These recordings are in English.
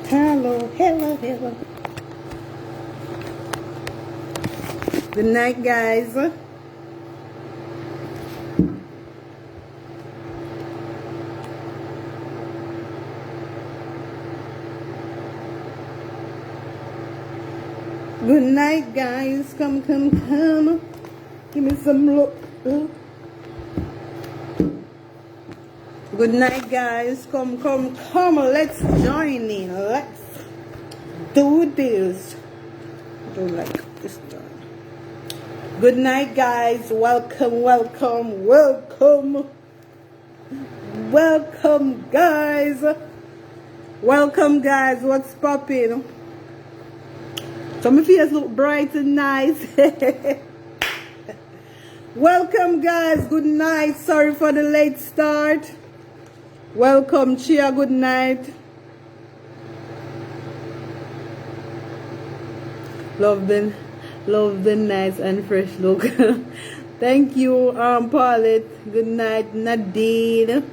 Hello, hello, hello. Good night, guys. Good night, guys. Come. Give me some look. Good night, guys. Come. Let's join in. Let's do this. I don't like this one. Good night, guys. Welcome, guys. Welcome, guys. What's popping? Some of you look bright and nice. Welcome, guys. Good night. Sorry for the late start. Welcome, Chia. Good night. Love the nice and fresh look. Thank you, Paulette. Good night, Nadine.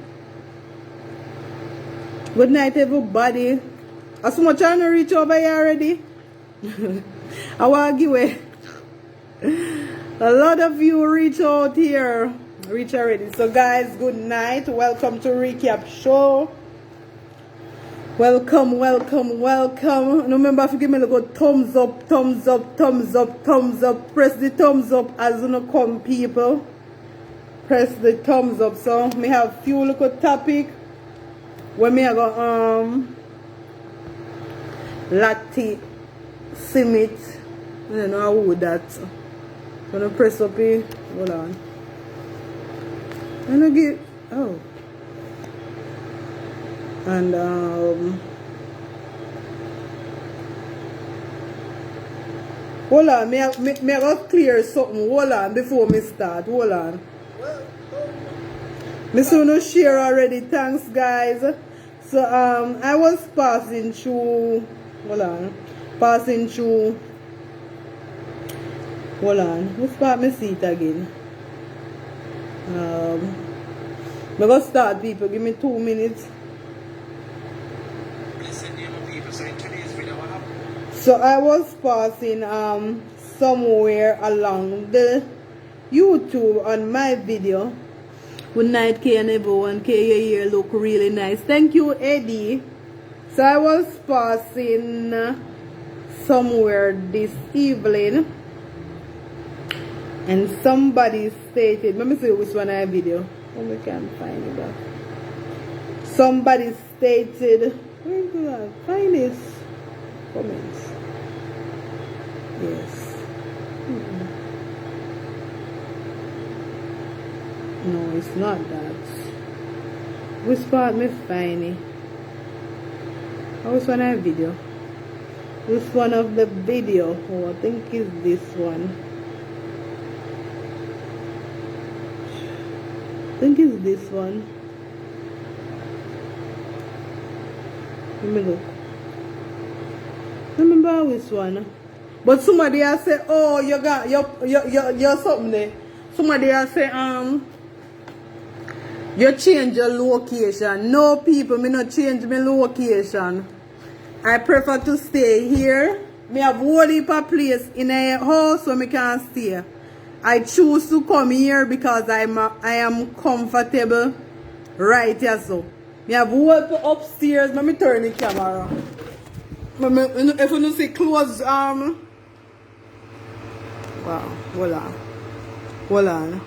Good night, everybody. As much trying to reach over here already. I want to give away. A lot of you reach out here. Reach already. So guys, good night. Welcome to Recap Show. Welcome. Remember to give me a good thumbs up. Press the thumbs up as you know come, people. Press the thumbs up. So me have few little topic when me I go Lati Simit. I don't know how would that. I'm gonna press up here. Hold on. I'm gonna get and hold on, me I go clear something. Hold on before me start. Hold on. Me soon share already. Thanks, guys. So I was passing through. Hold on. Hold on. Let's start my seat again. I'm gonna start, people. Give me 2 minutes. So I was passing somewhere along the YouTube on my video. Good night, K and everyone. K, your hair look really nice. Thank you, Eddie. So I was passing somewhere this evening, and somebody stated, let me see which one I have video. Oh, we can't find it back. Somebody stated, where do I find this? Comments. Yes. No, it's not that. Which part me find it? Which one I have video? Which one of the video? Oh, I think it's this one. I think it's this one. Let me look. Remember which one? But somebody has said, oh, you got you're something there. Somebody has said, you change your location. No, people, me not change my location. I prefer to stay here. Me have whole heap of place in a house where me can stay. I choose to come here because I am comfortable right here. So me have whole upstairs. Let me turn the camera. If you don't see close wow, hold on.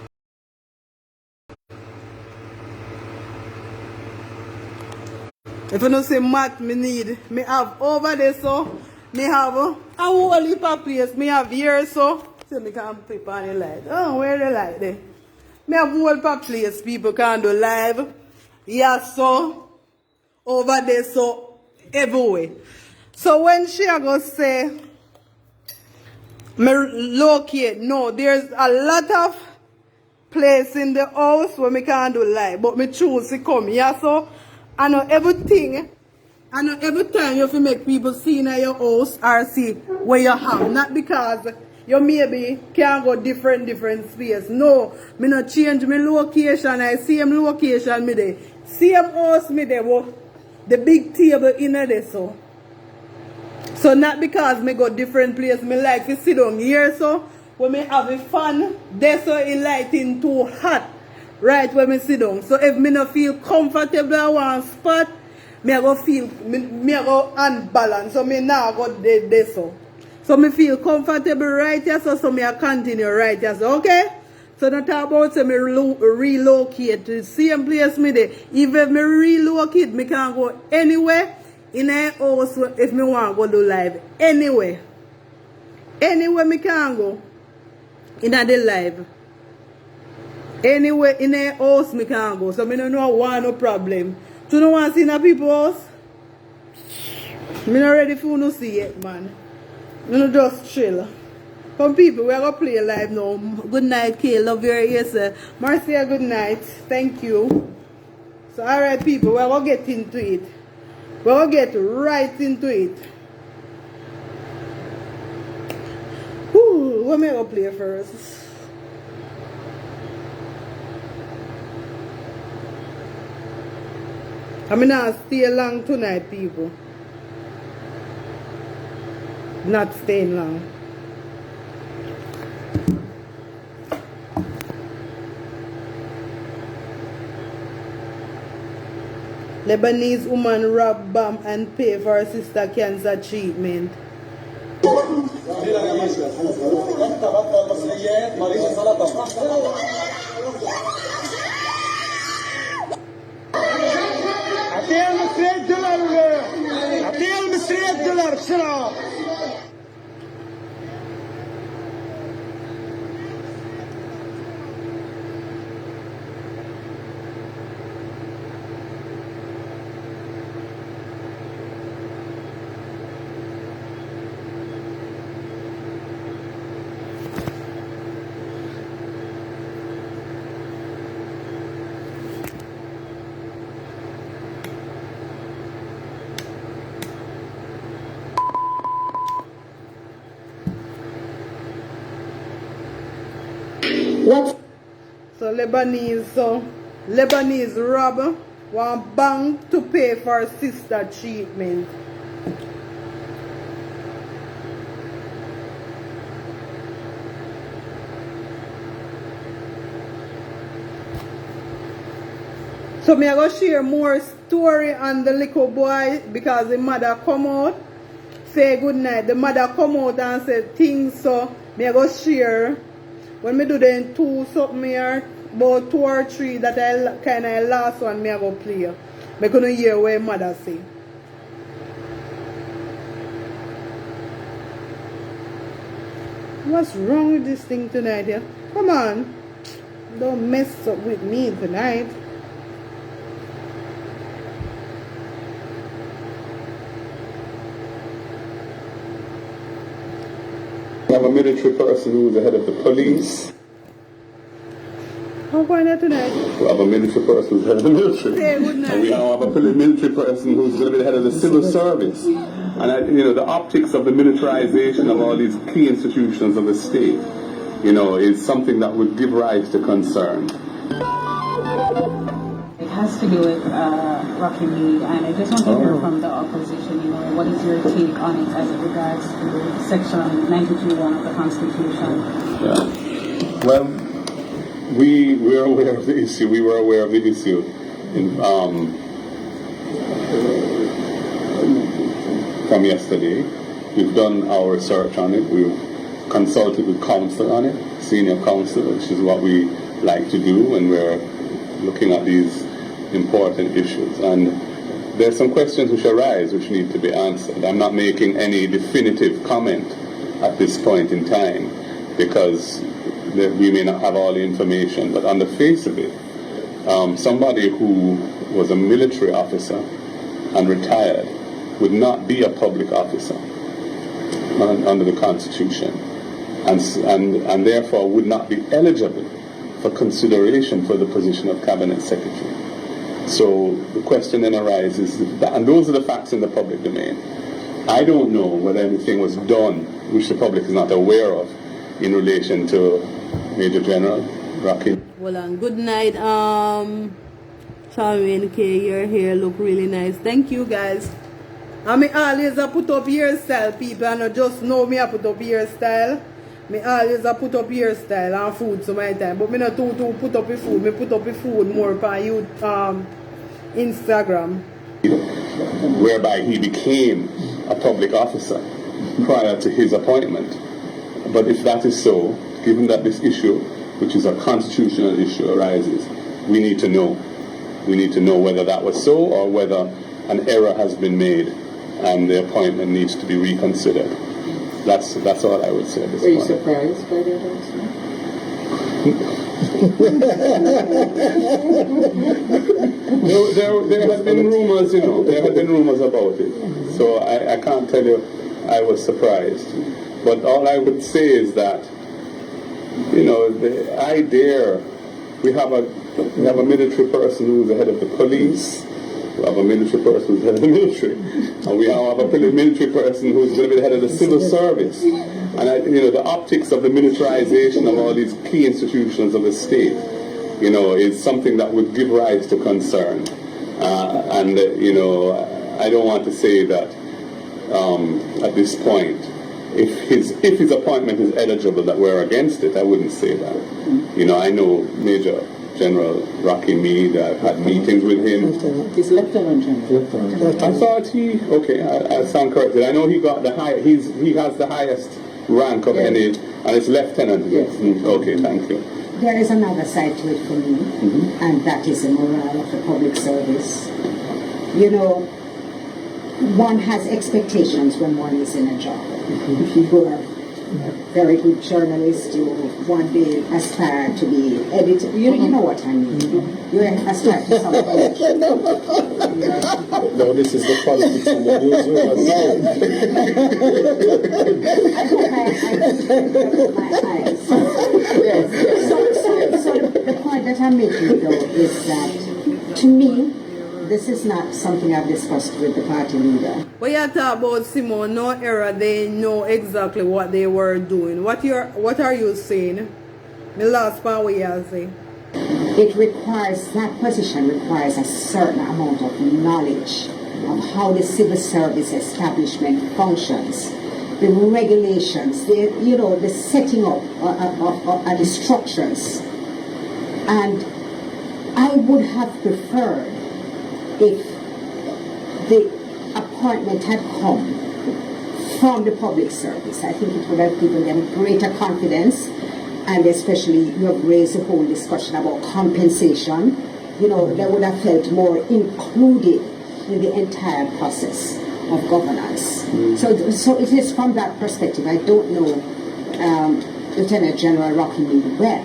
If you don't say mat me have over there, so me have a whole heap of place. Me have here, so me can flip on the light. Oh, where the light there? Me have whole heap of place. People can do live. Yeah, so over there, so everywhere. So when she go say me locate, no, there's a lot of place in the house where me can do live, but me choose to come here. So I know everything. I know every time you have to make people see in your house or see where you have. Not because you maybe can go different space. No, me not change my location. I same location me there. Same house me there, but the big table in there so. So not because me go different place, me like to sit down here so when me have a fan, there so it lighting too hot. Right when me sit down. So if me not feel comfortable at one spot, me I go feel me I go unbalanced. So me now go there so. So me feel comfortable right here so me I continue right here so, okay? So not about say me relocate to the same place me there. Even if me relocate, me can go anywhere in a house if me want to go do live. Anywhere. Anywhere me can go in a the live. Anywhere in a house me can go. So me don't know want no problem. Do you know want to see in a people's house? Me not ready for you to see it, man. Me no just chill. Come people, we are going to play live now. Good night, Kay. Love your ears. Marcia, good night. Thank you. So alright people, we are going to get into it. We are going to get right into it. Whew, what am I going to play first? I'm not stay long tonight, people. Not staying long. Lebanese woman rob bomb and pay for her sister cancer treatment. What? So Lebanese robber want bank to pay for sister treatment. So me I go share more story on the little boy because the mother come out. Say good night. The mother come out and say things so me I go share. When me do then 2 something here, about 2 or 3 that I kind of last one me I go play. Me gonna hear what mother say. What's wrong with this thing tonight here? Come on. Don't mess up with me tonight. We have a military person who is the head of the police. How going there tonight? We have a military person who's the head of the military. Hey, good night. And we now have a military person who's going to be the head of the civil service. And you know, the optics of the militarization of all these key institutions of the state, you know, is something that would give rise to concern. It has to do with Rocky Reid, and I just want to hear from the opposition, you know, what is your take on it as it regards to Section 92(1) of the Constitution? Yeah. Well, we were aware of the issue. We were aware of the issue from yesterday. We've done our research on it. We've consulted with counsel on it, senior counsel, which is what we like to do when we're looking at these important issues. And there's some questions which arise which need to be answered. I'm not making any definitive comment at this point in time because we may not have all the information, but on the face of it, somebody who was a military officer and retired would not be a public officer under the Constitution, and therefore would not be eligible for consideration for the position of Cabinet Secretary. So the question then arises, and those are the facts in the public domain. I don't know whether anything was done which the public is not aware of in relation to Major General Rocky. Well, and good night, Charmaine K. Your hair look really nice. Thank you, guys. I mean, always put up hairstyle, people. I don't just know me I put up hairstyle. Me always put up hairstyle and food so my time. But me not too put up the food. Me put up the food more on you Instagram. Whereby he became a public officer prior to his appointment. But if that is so, given that this issue, which is a constitutional issue, arises, we need to know. We need to know whether that was so or whether an error has been made and the appointment needs to be reconsidered. That's all I would say at this point. Are you surprised by that No, there have been rumors, there have been rumors about it. So I can't tell you I was surprised. But all I would say is that, the idea, we have a military person who's the head of the police, we have a military person who's the head of the military, and we have a military person who's going to be the head of the civil service. And the optics of the militarization of all these key institutions of the state, is something that would give rise to concern. I don't want to say that at this point, if his appointment is eligible, that we're against it. I wouldn't say that. I know Major General Rocky Mead. I've had meetings with him. He's Lieutenant General. I thought I stand corrected. I know he got the high. He has the highest rank of any, and it's lieutenant. Yes. Okay, thank you. There is another side to it for me, and that is the morale of the public service. One has expectations when one is in a job. People are very good journalists. You one day aspire to be editor. You know what I mean. You aspire to something. No, this is the politics of the newsroom. I hope I my eyes. So the point that I'm making though is that to me, this is not something I've discussed with the party leader. When you talk about Simone, no error, they know exactly what they were doing. What are you saying? The last part what you say. That position requires a certain amount of knowledge of how the civil service establishment functions, the regulations, the setting up of the structures. And I would have preferred if the appointment had come from the public service. I think it would have given them greater confidence, and especially you have raised the whole discussion about compensation. They would have felt more included in the entire process of governance. So it is from that perspective. I don't know Lieutenant General Rocky Mead well.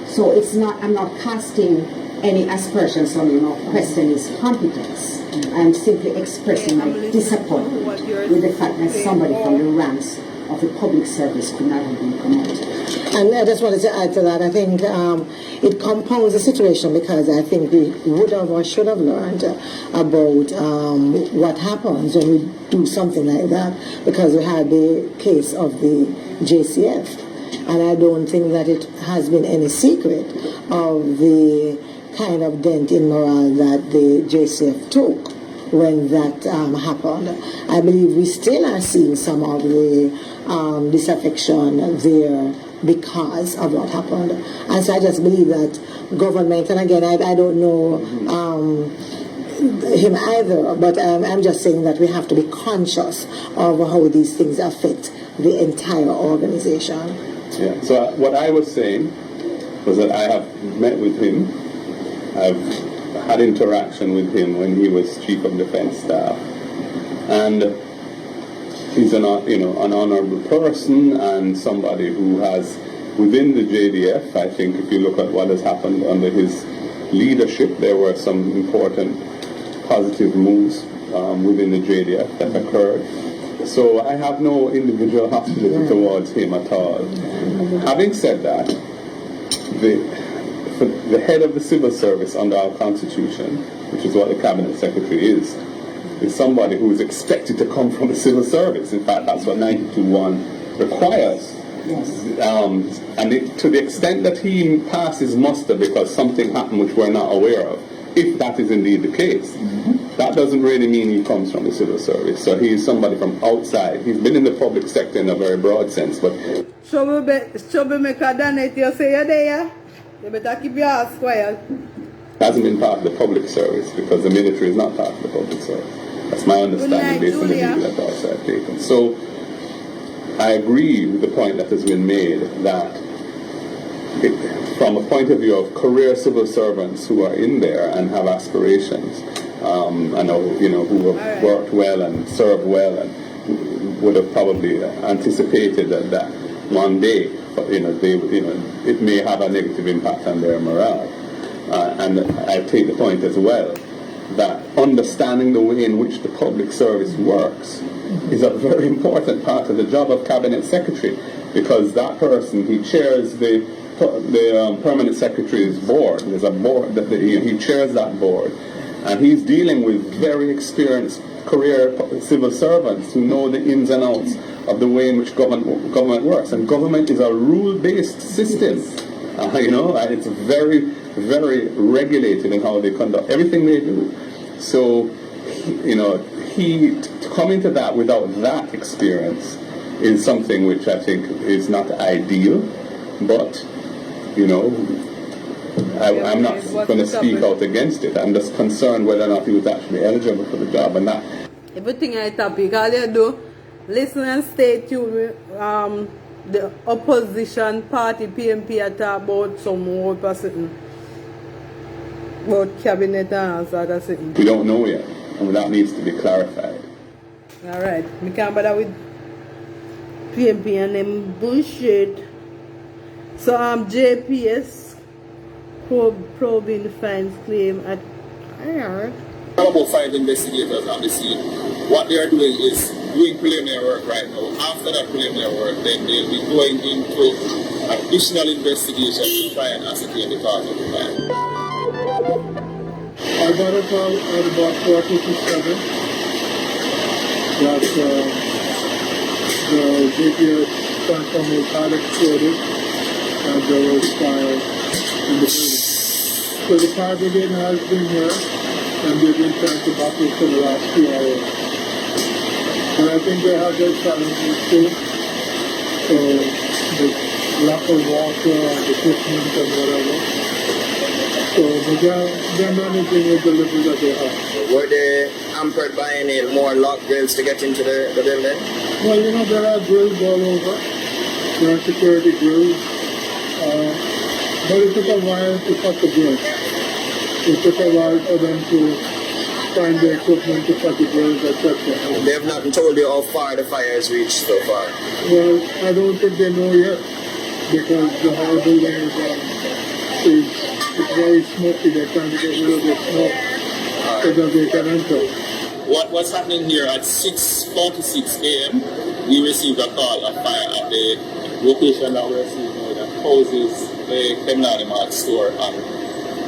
So I'm not casting any aspersions on him or question his competence. I'm simply expressing my disappointment with the fact that somebody from the ranks of the public service could not have been promoted. And I just wanted to add to that. I think it compounds the situation because I think we would have or should have learned about what happens when we do something like that, because we had the case of the JCF. And I don't think that it has been any secret of the kind of dent in morale that the JCF took when that happened. I believe we still are seeing some of the disaffection there because of what happened. And so I just believe that government, and again, I don't know him either, but I'm just saying that we have to be conscious of how these things affect the entire organization. Yeah. So what I was saying was that I have met with him. I've had interaction with him when he was Chief of Defense Staff, and he's an honorable person and somebody who has, within the JDF, I think if you look at what has happened under his leadership, there were some important positive moves within the JDF that occurred. So I have no individual hostility towards him at all. Having said that, the head of the civil service under our constitution, which is what the cabinet secretary is somebody who is expected to come from the civil service. In fact, that's what 92.1 requires. To the extent that he passes muster because something happened which we're not aware of, if that is indeed the case, that doesn't really mean he comes from the civil service. So he's somebody from outside. He's been in the public sector in a very broad sense, but Troublemaker done it, you say you're there. You better keep your ass quiet. hasn't been part of the public service because the military is not part of the public service. That's my understanding based on the Julia. legal advice I've taken. So I agree with the point that has been made that from a point of view of career civil servants who are in there and have aspirations, and who have worked well and served well and would have probably anticipated that one day, it may have a negative impact on their morale. And I take the point as well that understanding the way in which the public service works is a very important part of the job of cabinet secretary, because that person, he chairs the permanent secretary's board. There's a board that he chairs that board, and he's dealing with very experienced career civil servants who know the ins and outs of the way in which government works. And government is a rule-based system, and it's very, very regulated in how they conduct everything they do. So, he to come into that without that experience is something which I think is not ideal, but I'm not going to speak out against it. I'm just concerned whether or not he was actually eligible for the job and not. Everything I topic, all you do, listen and stay tuned with the opposition party PMP at about some more person about cabinet and sort of thing. We don't know yet, and that needs to be clarified. Alright, we can't bother with PMP and them bullshit. So JPS probing fans claim at About 5 investigators on the scene. What they are doing is doing preliminary work right now. After that preliminary work, then they'll be going into additional investigation to try and ascertain the cause of the crime. I got a call at about 4:57 that the GPS transformer had exploded and there was fire in the building. So the fire brigade has been here and they've been trying to battle for the last 2 hours. And I think they had their challenges too. So the lack of water and equipment and whatever. So they're managing with the little that they have. Were they hampered by any more lock grills to get into the building? Well, there are grills all over. There are security grills. But it took a while to cut the grills. It took a while for them to find the equipment to cut the grills, etc. They have not told you how far the fire has reached so far. Well, I don't think they know yet because the whole building is it's very smoky. They're trying to get rid of the smoke so that they can enter. What was happening here at 6:46 a.m., we received a call of fire at the location that we're seeing now that houses the Kemlani Mart store on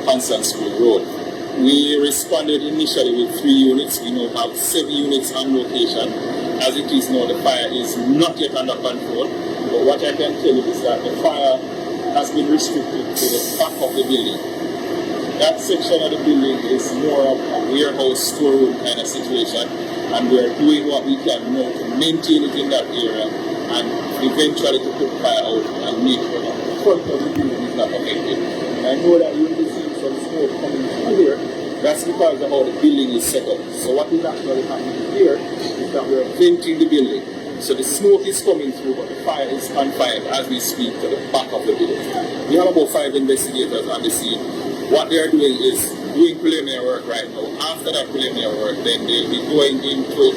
Constant School Road. We responded initially with 3 units. We now have 7 units on location. As it is now, the fire is not yet under control. But what I can tell you is that the fire has been restricted to the back of the building. That section of the building is more of a warehouse storeroom kind of situation, and we are doing what we can now to maintain it in that area and eventually to put the fire out and make sure that the front of the building is not affected. And I know that you will be seeing some smoke coming through here. That's because of how the building is set up. So what is actually happening here is that we are venting the building. So the smoke is coming through, but the fire is confined as we speak to the back of the building. We have about 5 investigators on the scene. What they are doing is doing preliminary work right now. After that preliminary work, then they'll be going into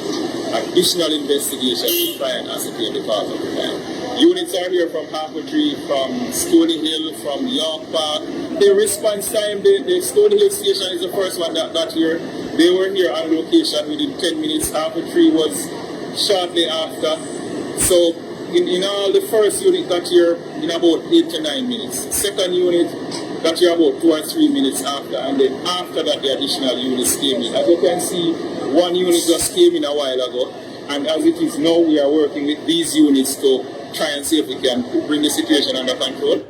additional investigation to try and ascertain the cause of the crime. Units are here from Harpatry, from Stony Hill, from York Park. The response time, the Stony Hill station is the first one that got here. They were here on location within 10 minutes. Harpatry was shortly after. So in all, the first unit got here in about 8 to 9 minutes. Second unit got here about 2 or 3 minutes after, and then after that the additional units came in. As you can see, 1 unit just came in a while ago, and as it is now, we are working with these units to try and see if we can bring the situation under control.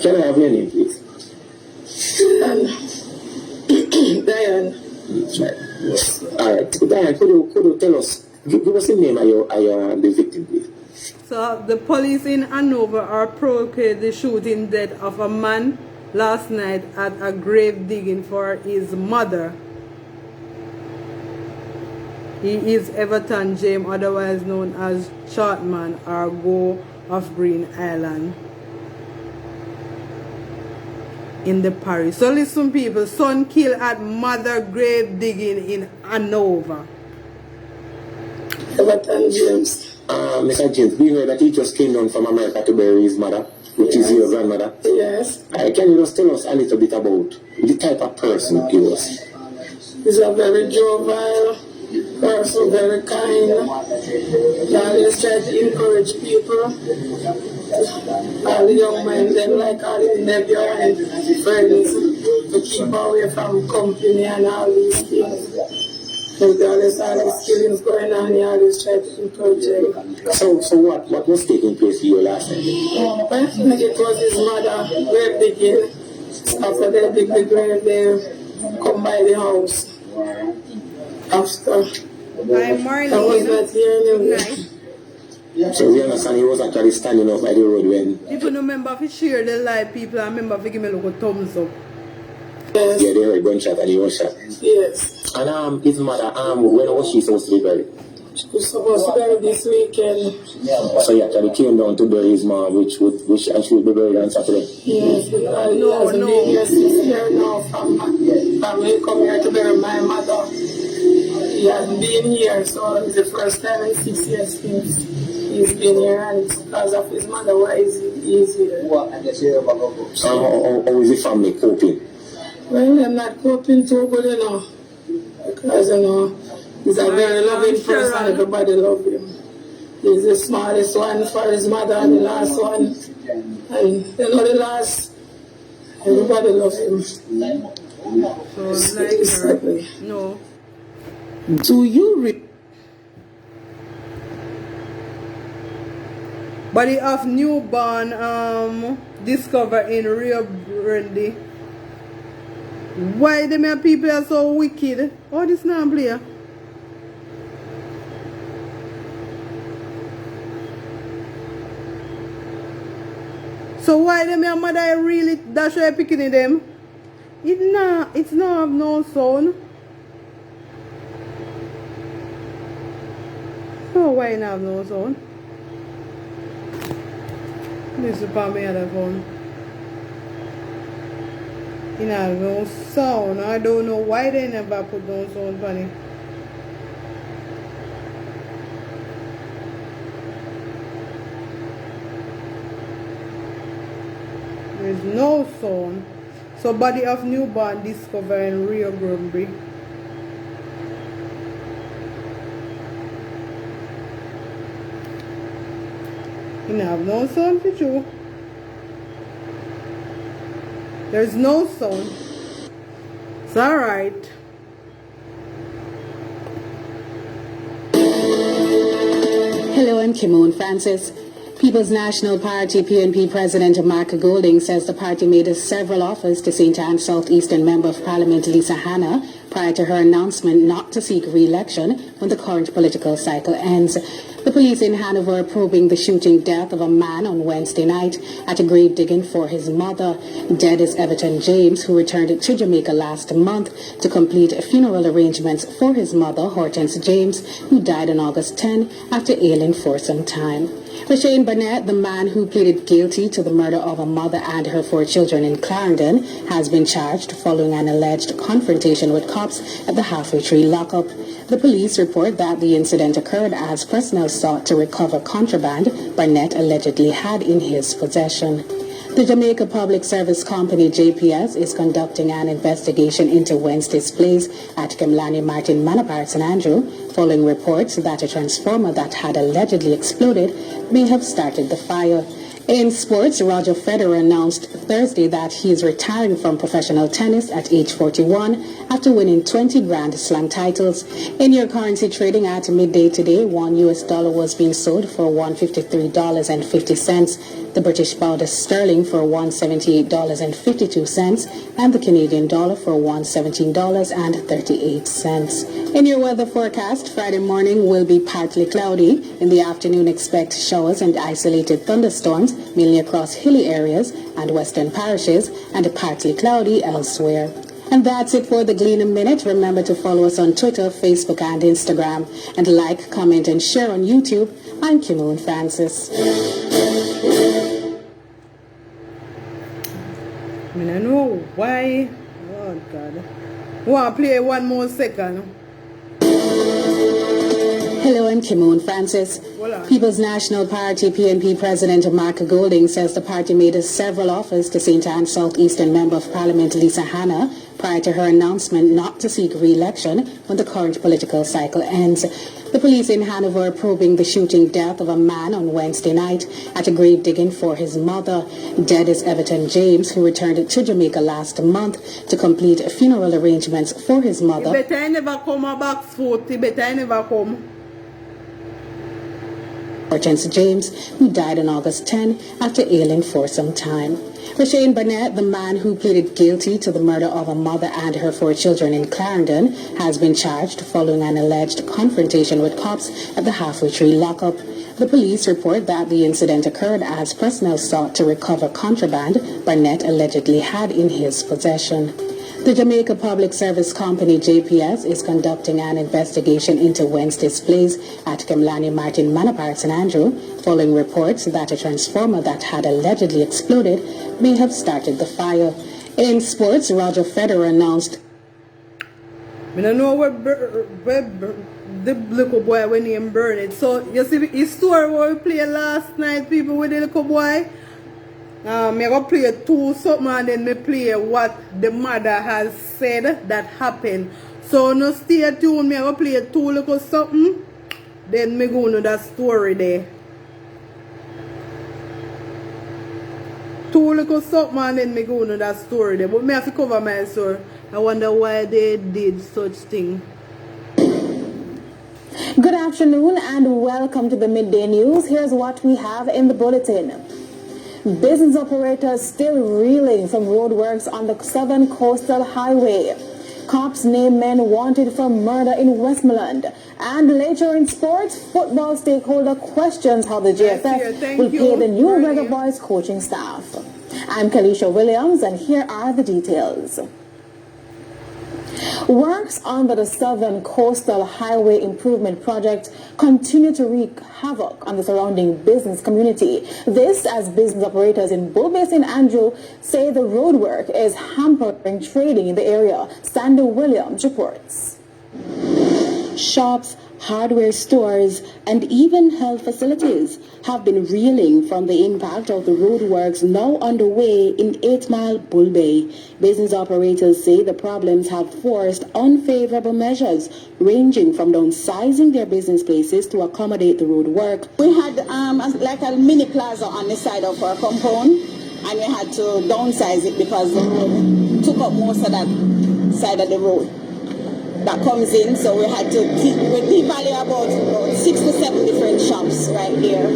Can I have your name, please? Diane. Right. All right. Diane, could you tell us, give us the name of the victim, please? So the police in Hanover are provoking the shooting death of a man last night at a grave digging for his mother. He is Everton James, otherwise known as Shortman or Go of Green Island in the parish. So listen people, son killed at mother grave digging in Hanover. Everton James. Mr. James, we heard that he just came down from America to bury his mother, which is your grandmother. Yes. Can you just tell us a little bit about the type of person he was? He's a very jovial person, very kind. He always try to encourage people. All the young men, them like all his nephew and friends, to keep away from company and all these things. And there always all these killings going on, he always try to encourage them. So what was taking place here last night? I think it was his mother grave digging. After they dig the grave, they come by the house. After. I'm Marlene. I was not here anyway. So we understand he was actually standing up by the road when... People don't remember if you share the live, people I remember if you give me a little thumbs up. Yes. Yeah, they heard gunshot and he was shot. Yes. And his mother, when was she supposed to be buried? She was supposed to bury this weekend. So he actually came down to bury his mom, which and she would be buried on Saturday. Yes, because he hasn't been here 6 years now from he come here to bury my mother. He hasn't been here, so it's the first time in 6 years since he's been here, and it's because of his mother why he's here. So how is the family coping? Well, I'm not coping too good, because, he's a very loving person, everybody loves him. He's the smartest one for his mother, and the last one, and the last, everybody loves him. So like no. Do you Body of newborn discovered in Rio Grande. Why them people are so wicked? Oh, this not player. So why them your mother really dash her picking them? It's not have no sound. So why not have no sound? This is for me other phone. It have no sound. I don't know why they never put no sound on it. There's no sound. So body of newborn discovered in Rio Grande. You have no sound for you. There's no sound. It's alright. Hello, I'm Kimon Francis. People's National Party PNP President Mark Golding says the party made several offers to St. Anne Southeastern Member of Parliament Lisa Hanna prior to her announcement not to seek re-election when the current political cycle ends. The police in Hanover are probing the shooting death of a man on Wednesday night at a grave digging for his mother. Dead is Everton James, who returned to Jamaica last month to complete funeral arrangements for his mother, Hortense James, who died on August 10 after ailing for some time. Rashane Burnett, the man who pleaded guilty to the murder of a mother and her 4 children in Clarendon, has been charged following an alleged confrontation with cops at the Halfway Tree lockup. The police report that the incident occurred as personnel sought to recover contraband Burnett allegedly had in his possession. The Jamaica Public Service Company, JPS, is conducting an investigation into Wednesday's blaze at Kemlani Martin Manor Park, St. Andrew, following reports that a transformer that had allegedly exploded may have started the fire. In sports, Roger Federer announced Thursday that he is retiring from professional tennis at age 41 after winning 20 Grand Slam titles. In your currency trading at midday today, $1 was being sold for $153.50, the British pound sterling for $178.52, and the Canadian dollar for $117.38. In your weather forecast, Friday morning will be partly cloudy. In the afternoon, expect showers and isolated thunderstorms, mainly across hilly areas and western parishes, and partly cloudy elsewhere. And that's it for the Gleaner Minute. Remember to follow us on Twitter, Facebook, and Instagram, and like, comment, and share on YouTube. I'm Kimon Francis. I don't know why. Oh, God. Want to play one more second? Hello, I'm Kimon Francis. People's National Party PNP President Mark Golding says the party made several offers to St. Anne Southeastern Member of Parliament Lisa Hanna prior to her announcement not to seek re-election when the current political cycle ends. The police in Hanover are probing the shooting death of a man on Wednesday night at a grave digging for his mother. Dead is Everton James, who returned to Jamaica last month to complete funeral arrangements for his mother. You better never come a box foot. You better never come. Hortense James, who died on August 10 after ailing for some time. Rashane Burnett, the man who pleaded guilty to the murder of a mother and her 4 children in Clarendon, has been charged following an alleged confrontation with cops at the Halfway Tree lockup. The police report that the incident occurred as personnel sought to recover contraband Burnett allegedly had in his possession. The Jamaica Public Service Company, JPS, is conducting an investigation into Wednesday's blaze at Kemlani Martin Manor Park, St. Andrew, following reports that a transformer that had allegedly exploded may have started the fire. In sports, Roger Federer announced, I don't know where the little boy when he burned it. So, you see the story where we played last night, people with the little boy? I'm going to play 2 something and then me play what the mother has said that happened. So no stay tuned, me going to play 2 little something. Then me go into that story there. 2 little something and then me go into that story there. But me have to cover my story. I wonder why they did such thing. Good afternoon and welcome to the Midday News. Here's what we have in the bulletin. Business operators still reeling from roadworks on the Southern Coastal Highway. Cops name men wanted for murder in Westmoreland. And later in sports, football stakeholder questions how the JFF will pay the new Reggae Boys coaching staff. I'm Kalisha Williams and here are the details. Works under the Southern Coastal Highway Improvement Project continue to wreak havoc on the surrounding business community. This as business operators in Bull Bay St. Andrew say the roadwork is hampering trading in the area. Sandy Williams reports. Shops, hardware stores, and even health facilities have been reeling from the impact of the roadworks now underway in 8 Mile Bull Bay. Business operators say the problems have forced unfavorable measures, ranging from downsizing their business places to accommodate the road work. We had like a mini plaza on the side of our compound, and we had to downsize it because the road took up most of that side of the road that comes in, so we had to devalue about 6 to 7 different shops right here.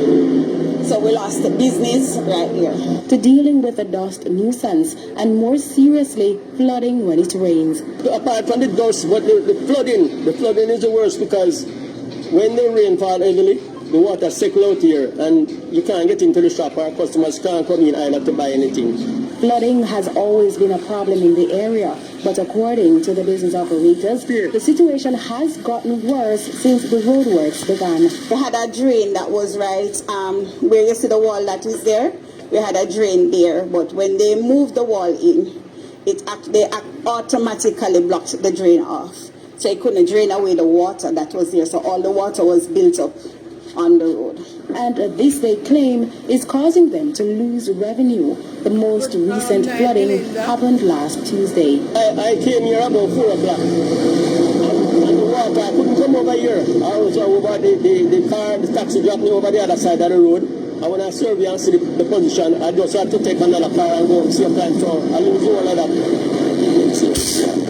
So we lost the business right here. To dealing with the dust nuisance and more seriously, flooding when it rains. Apart from the dust, but the flooding is the worst because when the rain fall heavily, the water settle out here and you can't get into the shop. Our customers can't come in either to buy anything. Flooding has always been a problem in the area, but according to the business operators, the situation has gotten worse since the roadworks began. We had a drain that was right where you see the wall that is there. We had a drain there, but when they moved the wall in, they automatically blocked the drain off. So it couldn't drain away the water that was there, so all the water was built up on the road. And this, they claim, is causing them to lose revenue. The most recent flooding happened last Tuesday. I came here about 4 o'clock. And the water, I couldn't come over here. I was over the car, the taxi dropped me over the other side of the road. And when I survey and see the position, I just have to take another car and go and see a plant. So I lose all of that.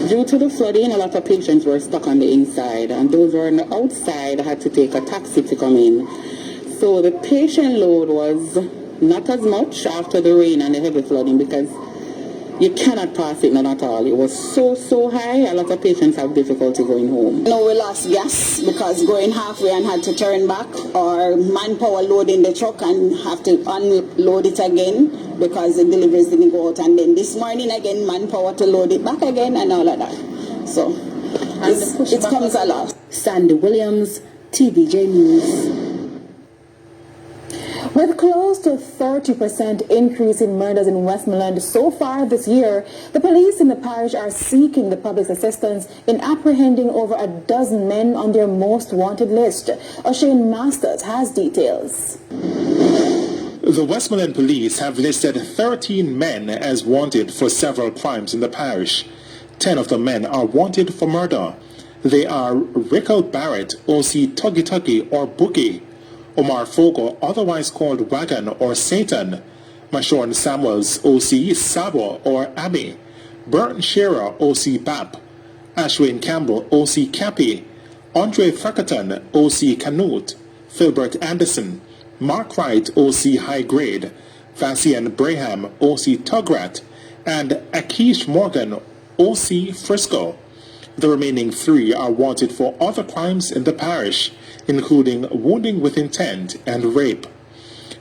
Due to the flooding, a lot of patients were stuck on the inside, and those who were on the outside had to take a taxi to come in. So the patient load was not as much after the rain and the heavy flooding, because you cannot pass it none at all. It was so high, a lot of patients have difficulty going home. No, we lost gas because going halfway and had to turn back, or manpower loading the truck and have to unload it again because the deliveries didn't go out. And then this morning again, manpower to load it back again and all of that. So it comes a lot. Sandy Williams, TVJ News. With close to 30% increase in murders in Westmoreland so far this year, the police in the parish are seeking the public's assistance in apprehending over a dozen men on their most wanted list. O'Shane Masters has details. The Westmoreland police have listed 13 men as wanted for several crimes in the parish. 10 of the men are wanted for murder. They are Rickle Barrett, O.C. Tuggy Tuggy or Bookie, Omar Fogo, otherwise called Wagon or Satan, Mashorn Samuels, O.C. Sabo or Abby, Burton Shearer, O.C. Bap, Ashwin Campbell, O.C. Cappy, Andre Frackerton, O.C. Canute, Philbert Anderson, Mark Wright, O.C. High Grade, Vassian Braham, O.C. Tugrat, and Akish Morgan, O.C. Frisco. The remaining 3 are wanted for other crimes in the parish, including wounding with intent and rape.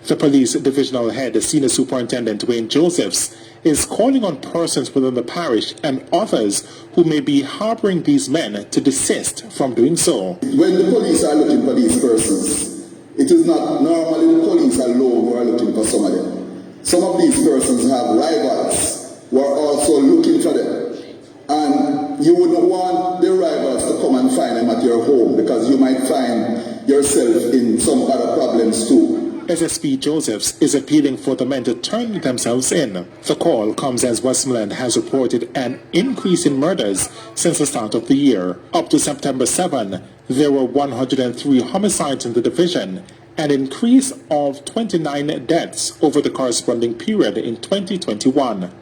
The police divisional head, Senior Superintendent Wayne Josephs, is calling on persons within the parish and others who may be harboring these men to desist from doing so. When the police are looking for these persons, it is not normally the police alone who are looking for some of them. Some of these persons have rivals who are also looking for them. And you wouldn't want the rivals to come and find them at your home, because you might find yourself in some other problems too. SSP Josephs is appealing for the men to turn themselves in. The call comes as Westmoreland has reported an increase in murders since the start of the year. Up to September 7, there were 103 homicides in the division, an increase of 29 deaths over the corresponding period in 2021.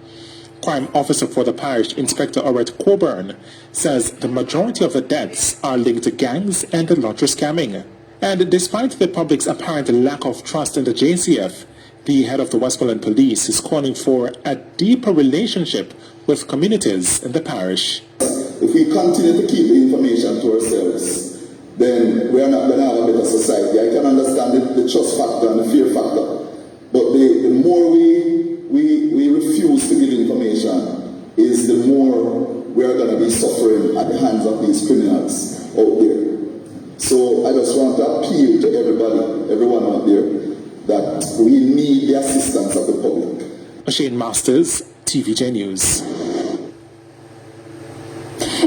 Crime officer for the parish, Inspector Orette Coburn, says the majority of the deaths are linked to gangs and lottery scamming. And despite the public's apparent lack of trust in the JCF, the head of the Westmoreland Police is calling for a deeper relationship with communities in the parish. If we continue to keep the information to ourselves, then we are not going to have a better society. I can understand the trust factor and the fear factor, but the more we refuse to give information, is the more we are going to be suffering at the hands of these criminals out there. So I just want to appeal to everyone out there, that we need the assistance of the public. Shane Masters, TVJ News.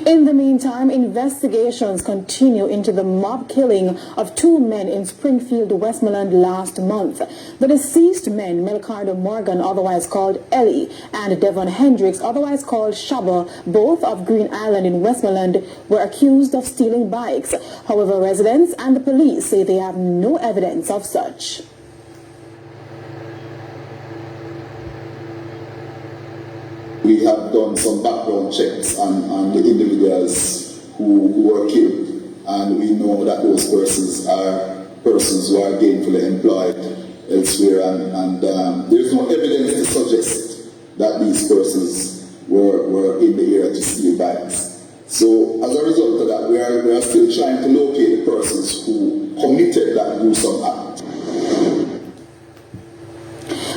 In the meantime, investigations continue into the mob killing of 2 men in Springfield, Westmoreland last month. The deceased men, Melcardo Morgan, otherwise called Ellie, and Devon Hendricks, otherwise called Shabba, both of Green Island in Westmoreland, were accused of stealing bikes. However, residents and the police say they have no evidence of such. We have done some background checks on the individuals who were killed, and we know that those persons are persons who are gainfully employed elsewhere, and there's no evidence to suggest that these persons were in the area to steal bikes. So as a result of that, we are still trying to locate the persons who committed that gruesome act.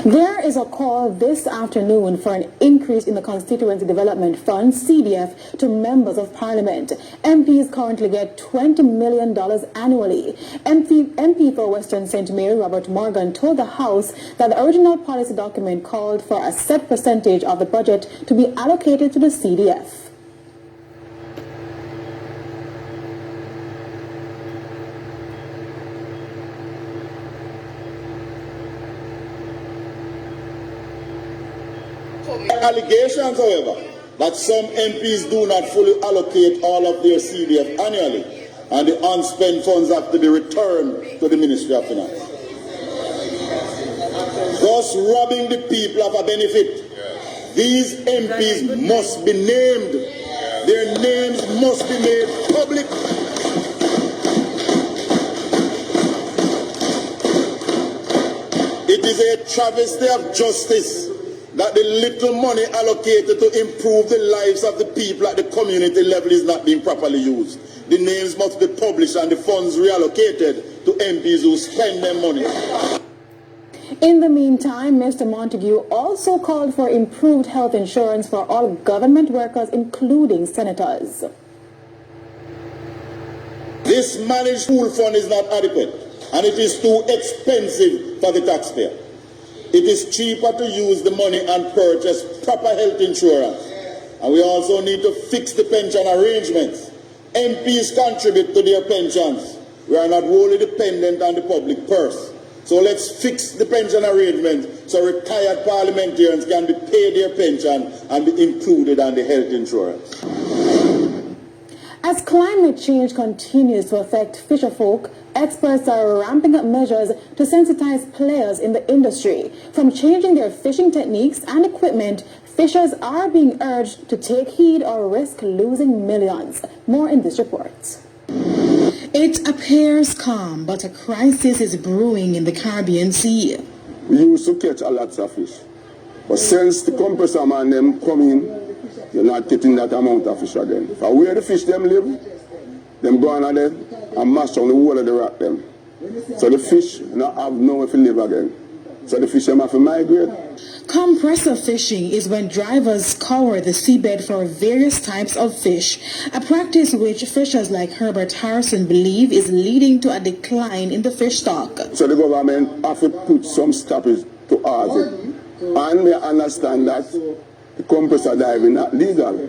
There is a call this afternoon for an increase in the Constituency Development Fund, CDF, to members of Parliament. MPs currently get $20 million annually. MP for Western St. Mary, Robert Morgan, told the House that the original policy document called for a set percentage of the budget to be allocated to the CDF. Allegations, however, that some MPs do not fully allocate all of their CDF annually, and the unspent funds have to be returned to the Ministry of Finance. thus robbing the people of a benefit. These MPs must be named. Their names must be made public. It is a travesty of justice that the little money allocated to improve the lives of the people at the community level is not being properly used. The names must be published and the funds reallocated to MPs who spend their money. In the meantime, Mr. Montague also called for improved health insurance for all government workers, including senators. This managed school fund is not adequate, and it is too expensive for the taxpayer. It is cheaper to use the money and purchase proper health insurance. And we also need to fix the pension arrangements. MPs contribute to their pensions. We are not wholly dependent on the public purse. So let's fix the pension arrangement so retired parliamentarians can be paid their pension and be included on the health insurance. As climate change continues to affect fisherfolk, experts are ramping up measures to sensitize players in the industry. From changing their fishing techniques and equipment, fishers are being urged to take heed or risk losing millions. More in this report. It appears calm, but a crisis is brewing in the Caribbean Sea. We used to catch a lot of fish. But since the compressor man them come in, you're not getting that amount of fish again. For where the fish them live, them go on there and mash down the whole of the rock them. So the fish not have nowhere to live again. So the fish them have to migrate. Compressor fishing is when drivers scour the seabed for various types of fish, a practice which fishers like Herbert Harrison believe is leading to a decline in the fish stock. So the government have to put some stoppage to ours. And we understand that the compressor diving not legal.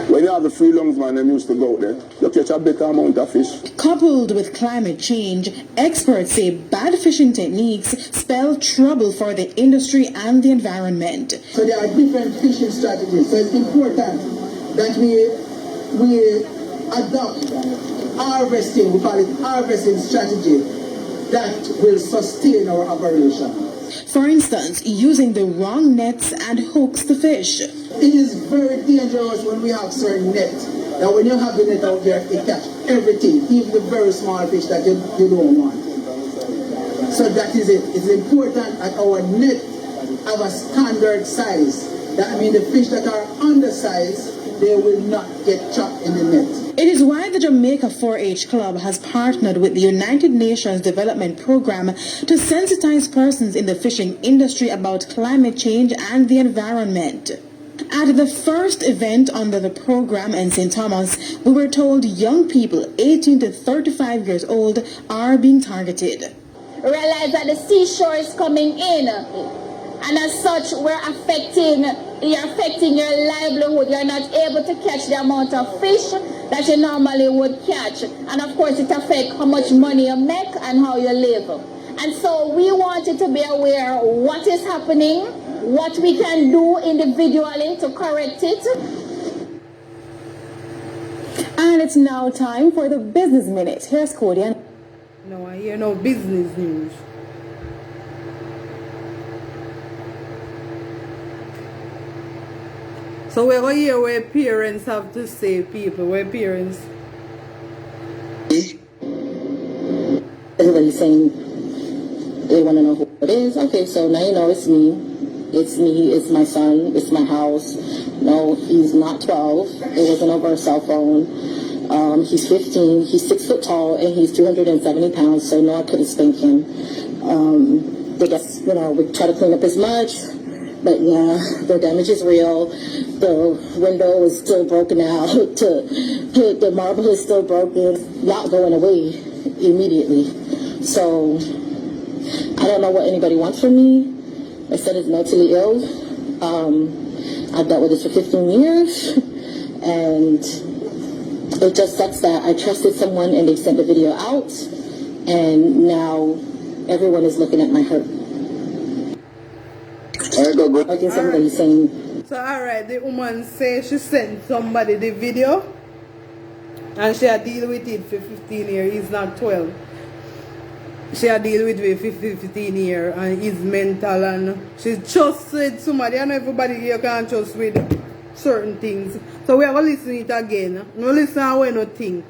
When you have the free lungs man, them used to go out there, you catch a better amount of fish. Coupled with climate change, experts say bad fishing techniques spell trouble for the industry and the environment. So there are different fishing strategies. So it's important that we adopt harvesting, we call it harvesting strategy that will sustain our operation. For instance, using the wrong nets and hooks to fish. It is very dangerous when we have certain nets. That when you have the net out there, it catch everything, even the very small fish that you don't want. So that is it. It's important that our net have a standard size. That means the fish that are undersized, they will not get trapped in the net. It is why the Jamaica 4-H Club has partnered with the United Nations Development Programme to sensitize persons in the fishing industry about climate change and the environment. At the first event under the program in St. Thomas, we were told young people 18 to 35 years old are being targeted. Realize that the seashore is coming in, and as such, you're affecting your livelihood. You're not able to catch the amount of fish that you normally would catch. And of course, it affects how much money you make and how you live. And so we want you to be aware of what is happening, what we can do individually to correct it. And it's now time for the Business Minute. Here's Cody. No, I hear no business news. So we're going to hear what parents have to say, people. Where parents... Everybody's saying they want to know who it is. Okay, so now you know it's me. It's me, it's my son, it's my house. No, he's not 12. It wasn't over a cell phone. He's 15. He's 6 foot tall, and he's 270 pounds, so no, I couldn't spank him. They guess, we try to clean up as much, but yeah, the damage is real. The window is still broken out. The marble is still broken, not going away immediately. So I don't know what anybody wants from me. My son is mentally ill. I've dealt with this for 15 years, and it just sucks that I trusted someone and they sent the video out, and now everyone is looking at my hurt. I guess somebody's saying. So alright, the woman says she sent somebody the video and she had deal with it for 15 years. He's not 12. she a deal with me for 15 years and is mental, and she just said somebody, I know everybody you can't trust with certain things. So we have to listen to it again. No listen to what you think.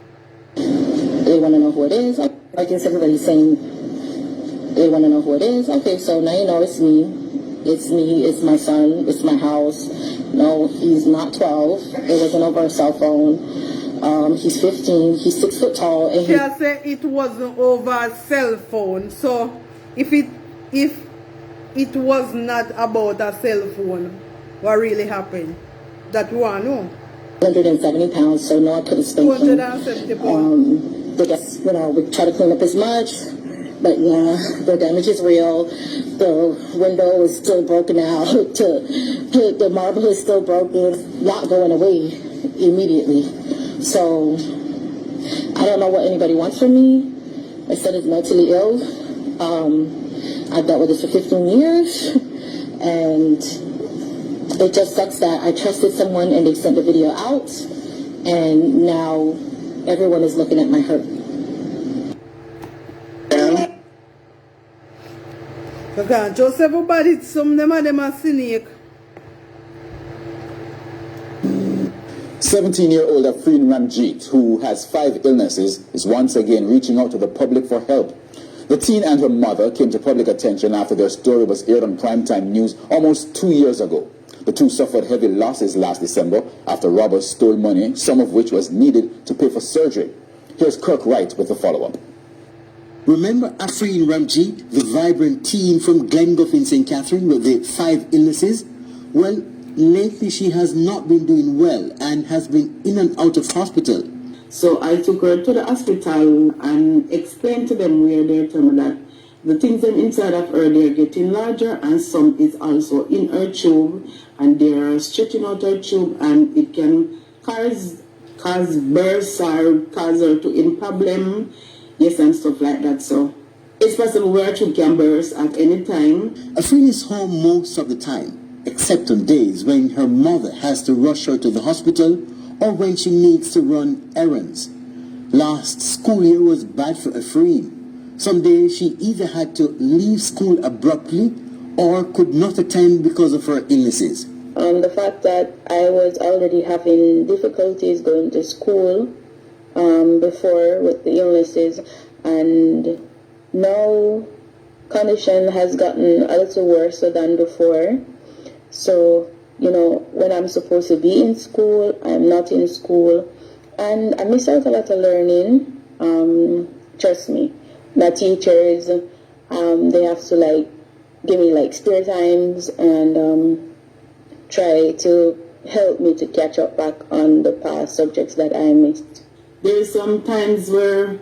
They want to know who it is. I guess everybody's saying they want to know who it is. Okay, so now you know it's me. It's me, it's my son, it's my house. No, he's not 12. It wasn't over a cell phone. He's 15. He's 6 foot tall. And she said it wasn't over a cell phone. So if it was not about a cell phone, what really happened? That we want to know. 170 pounds, so no, I couldn't spank him. 270 pounds. They guess, you know, we try to clean up as much, but yeah, the damage is real. The window is still broken out. The marble is still broken, not going away immediately. So I don't know what anybody wants from me. My son is mentally ill. I've dealt with this for 15 years, and it just sucks that I trusted someone and they sent the video out, and now everyone is looking at my hurt. Okay, just everybody, some of them are cynic. 17-year-old Afreen Ramjeet, who has 5 illnesses, is once again reaching out to the public for help. The teen and her mother came to public attention after their story was aired on primetime news almost 2 years ago. The two suffered heavy losses last December after robbers stole money, some of which was needed to pay for surgery. Here's Kirk Wright with the follow-up. Remember Afreen Ramjeet, the vibrant teen from Glengough in St. Catherine with the 5 illnesses? Well, lately she has not been doing well and has been in and out of hospital. So I took her to the hospital and explained to them where they told me that the things that inside of her, they're getting larger, and some is also in her tube, and they're stretching out her tube, and it can cause bursts or cause her to in problem, yes, and stuff like that. So it's possible where her tube can burst at any time. Afreen is home most of the time, except on days when her mother has to rush her to the hospital or when she needs to run errands. Last school year was bad for Afreen. Some days she either had to leave school abruptly or could not attend because of her illnesses. The fact that I was already having difficulties going to school before with the illnesses, and now condition has gotten a little worse than before. So, you know, when I'm supposed to be in school, I'm not in school, and I miss out a lot of learning. Trust me. The teachers, they have to like give me like spare times and try to help me to catch up back on the past subjects that I missed. There is sometimes where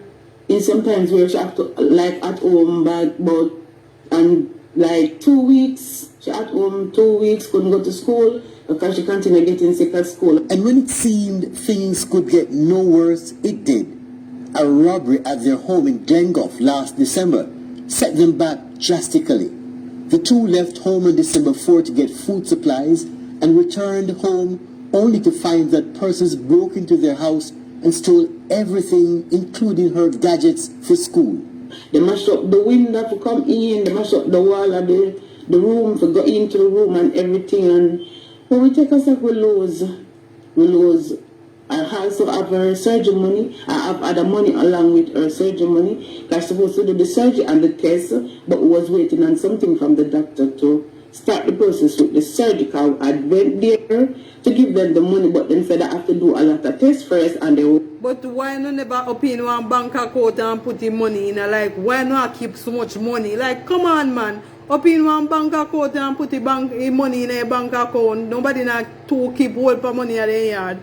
she have to, like at home, but and like 2 weeks, she at home 2 weeks, couldn't go to school because she continued getting sick at school. And when it seemed things could get no worse, it did. A robbery at their home in Glengough last December set them back drastically. The two left home on December 4 to get food supplies and returned home only to find that persons broke into their house and stole everything, including her gadgets for school. They mashed up the window to come in, they mashed up the wall of the room to go into the room and everything. And when we take us up, we lose. I also have her surgery money. I have other money along with her surgery money. I was supposed to do the surgery and the test, but was waiting on something from the doctor to start the process with the surgical. I went there to give them the money, but then said I have to do a lot of tests first, and they will. But why not never open one bank account and put the money in? Like, why not keep so much money? Like, come on, man. Open one bank account and put the money in a bank account. Nobody not to keep hold for money at the yard.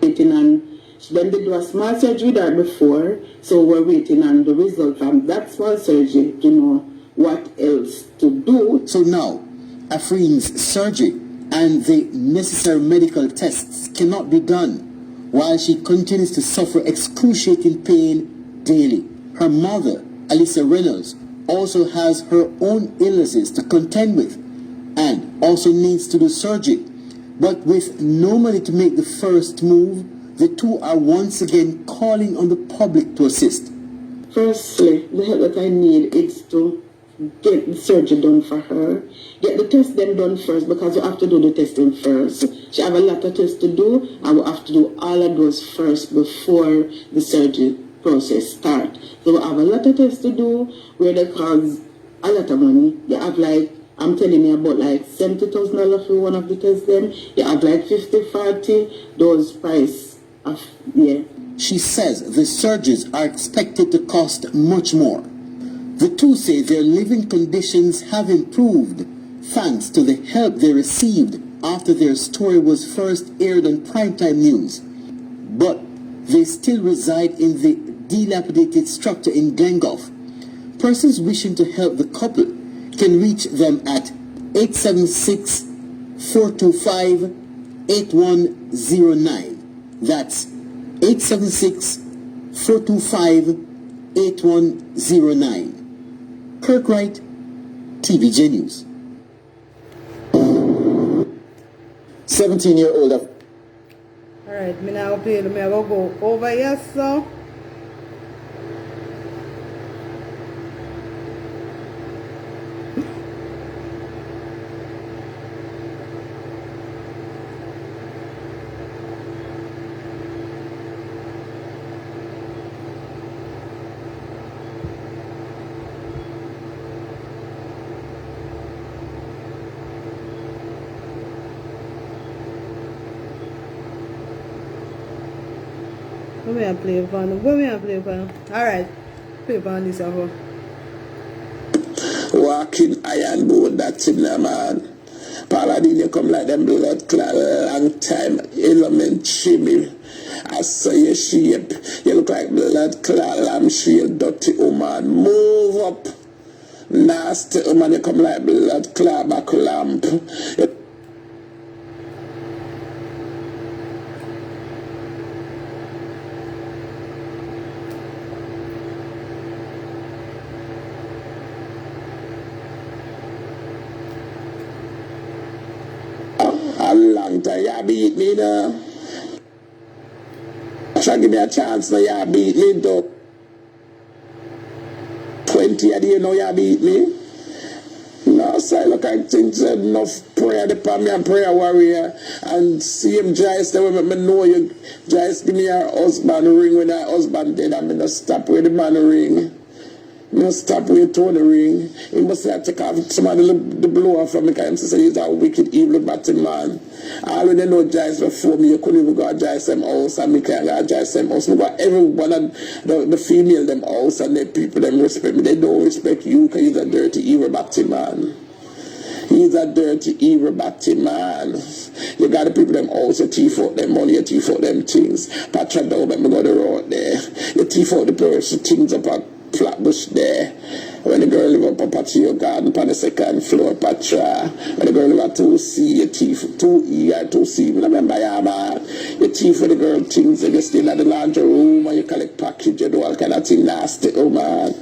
And then they do a small surgery there before, so we're waiting on the result from that small surgery to know what else to do. So now, Afreen's surgery and the necessary medical tests cannot be done while she continues to suffer excruciating pain daily. Her mother, Alyssa Reynolds, also has her own illnesses to contend with and also needs to do surgery. But with no money to make the first move, the two are once again calling on the public to assist. Firstly, the help that I need is to get the surgery done for her. Get the test then done first, because you have to do the testing first. She have a lot of tests to do, and we have to do all of those first before the surgery process start. So we have a lot of tests to do, where they cost a lot of money. You have like, I'm telling you about like $70,000 for one of the tests then. You have like 50, 40, those price of, yeah. She says the surgeries are expected to cost much more. The two say their living conditions have improved thanks to the help they received after their story was first aired on primetime news. But they still reside in the dilapidated structure in Glengough. Persons wishing to help the couple can reach them at 876-425-8109. That's 876-425-8109. Kirk Wright, TVJ News. 17-year-old. Alright, me now play me I go over here, so. Go me and play fun. Go me and play fun. Alright. Play fun this over. Walking iron board, that's in there, man. Paladin, you come like them blood clot long time. Element shimmy. I saw your shape. You look like blood clot lamb shield, dirty woman. Move up. Nasty woman, you come like blood clot back lamp. A long time, you beat me now. Try give me a chance now, you beat me though. 20 a day now, you beat me. No, so I look like things enough prayer upon me and prayer warrior. And same Joyce, the way me know you, Joyce give me her husband ring when her husband dead, and me not stop with the man ring. Me not stop with Tony ring. He must have take off somebody the blower from me, because he said he's a wicked, evil, batty man. I already know Joyce before me. You couldn't even go to Joyce them house, and me can't go to Joyce them house. Me got everyone and the female them house, and the people them respect me. They don't respect you because he's a dirty, evil, batty man. He's a dirty, evil, batty man. You got the people them also thief out them money, you thief out them things. Patra don't let me go the road there. You thief out the person things up at Flatbush there. When the girl live up at your garden on the second floor, Patra. When the girl live at 2C, you thief 2E or 2C. Remember, yeah, man. You thief for the girl things, and you still at the laundry room, and you collect package, you do all kind of thing nasty, oh man.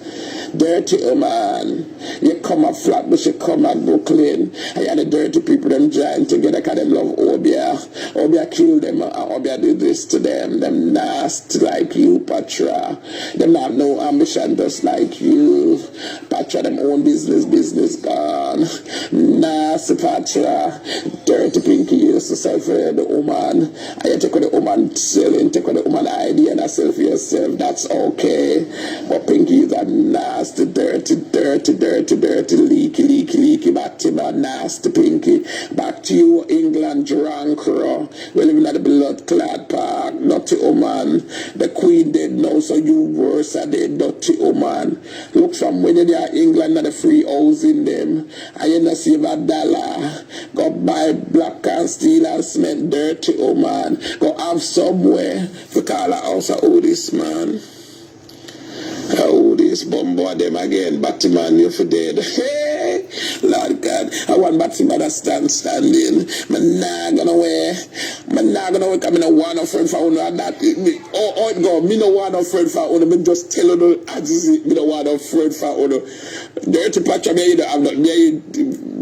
Dirty, oh man. You come at Flatbush, you come at Brooklyn, and you had the dirty people them join together because they love Obia. Obia kill them, and Obia do this to them. Them nasty like you, Patra. Them have no ambition just like you. Patra, them own business gone. Nasty Patra. Dirty Pinky used to sell for the woman. And you take with the woman selling, take with the woman ID and sell for yourself. That's okay. But Pinky is a nasty, dirty, leaky, batty, man, nasty Pinky. Back to you, England, drunk, raw. We live in the blood clad park. Dirty woman. The queen dead now, so you worse at the dirty woman. Look from when you're there, England, and the free housing them. And you not save $1. Go buy black and steel and cement, dirty woman. Go have somewhere to call a house of all this man. Oh, this bombard them again. Batman, you're for dead. Hey, Lord God. I want Batman to standing. Man, nah gonna wear. Man, nah gonna wear. I mean, I want a friend for owner. That oh, it go. Me no want a friend for owner. Me just tell you, I just me no want a friend for owner. Dirty Patrick, me, I'm not me.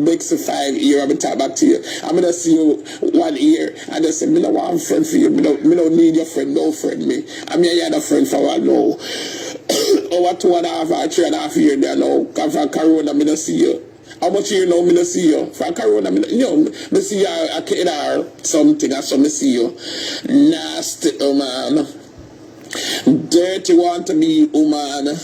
Makes a 5 year. I'm gonna talk back to you. I'm gonna see you 1 year. And they say, me no want a friend for you. Me no need your friend. No friend me. I mean, I had a friend for a no. over 2.5 or 3.5 years there now. Because from Corona, I don't see you. How much you know, I don't see you. From Corona, I see you a kid or something, or something, I see you. Nasty, man. Dirty want to be woman.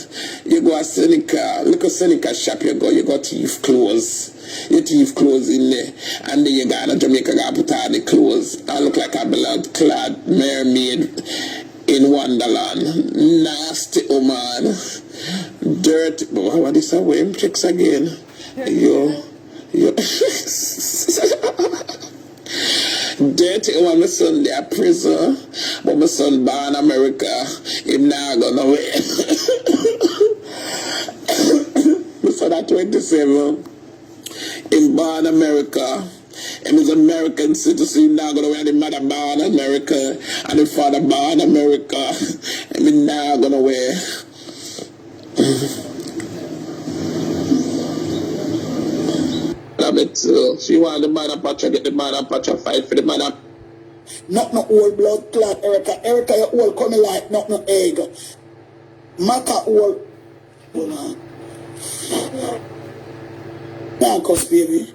You go a Seneca, look at Seneca shop you got thief clothes. Your thief clothes in there. And then you got a Jamaica got put on the clothes. I look like a blood clad mermaid in Wonderland. Nasty woman. Dirty what is that way? Checks again. Yo. Dirty one, my son there prison, but my son born America, him now gone away. My son at 27, him born America, him is American citizen, him now gone away, and his mother born America, and his father born America, and him now gone away. She want the man of Pacha, get the man of Pacha, fight for the man of... Not no old blood clot, Erica. Erica, your old coming like not no egg. Maka old... Nankos, baby.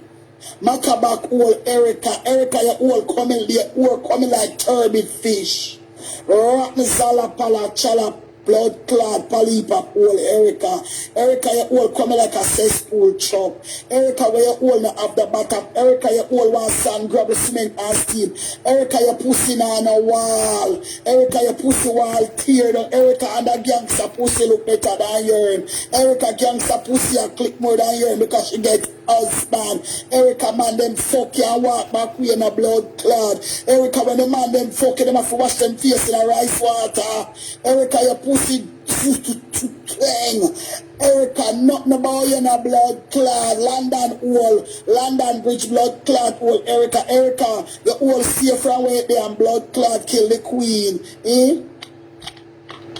Maka back old Erica. Erica, your old coming like turbid fish. Rotten Zalapala, Chalap. Blood clot, Palipa, old Erica. Erica, your old coming like a cesspool chop. Erica, where your old not have the bottom. Erica, your old one sand, grab the cement and steam. Erica, your pussy now on a wall. Erica, your pussy wall tear down. Erica and the gangster pussy look better than yours. Erica gangster pussy a click more than yours because she get husband. Erica man them fuck you and walk back with a blood clot. Erica when the man them fuck you, them have to wash them face in a rice water. Erica, your pussy clang. Erica, nothing about you in a blood clot. London Bridge blood clot hole. Erica, the whole safe from where they and blood clot kill the queen.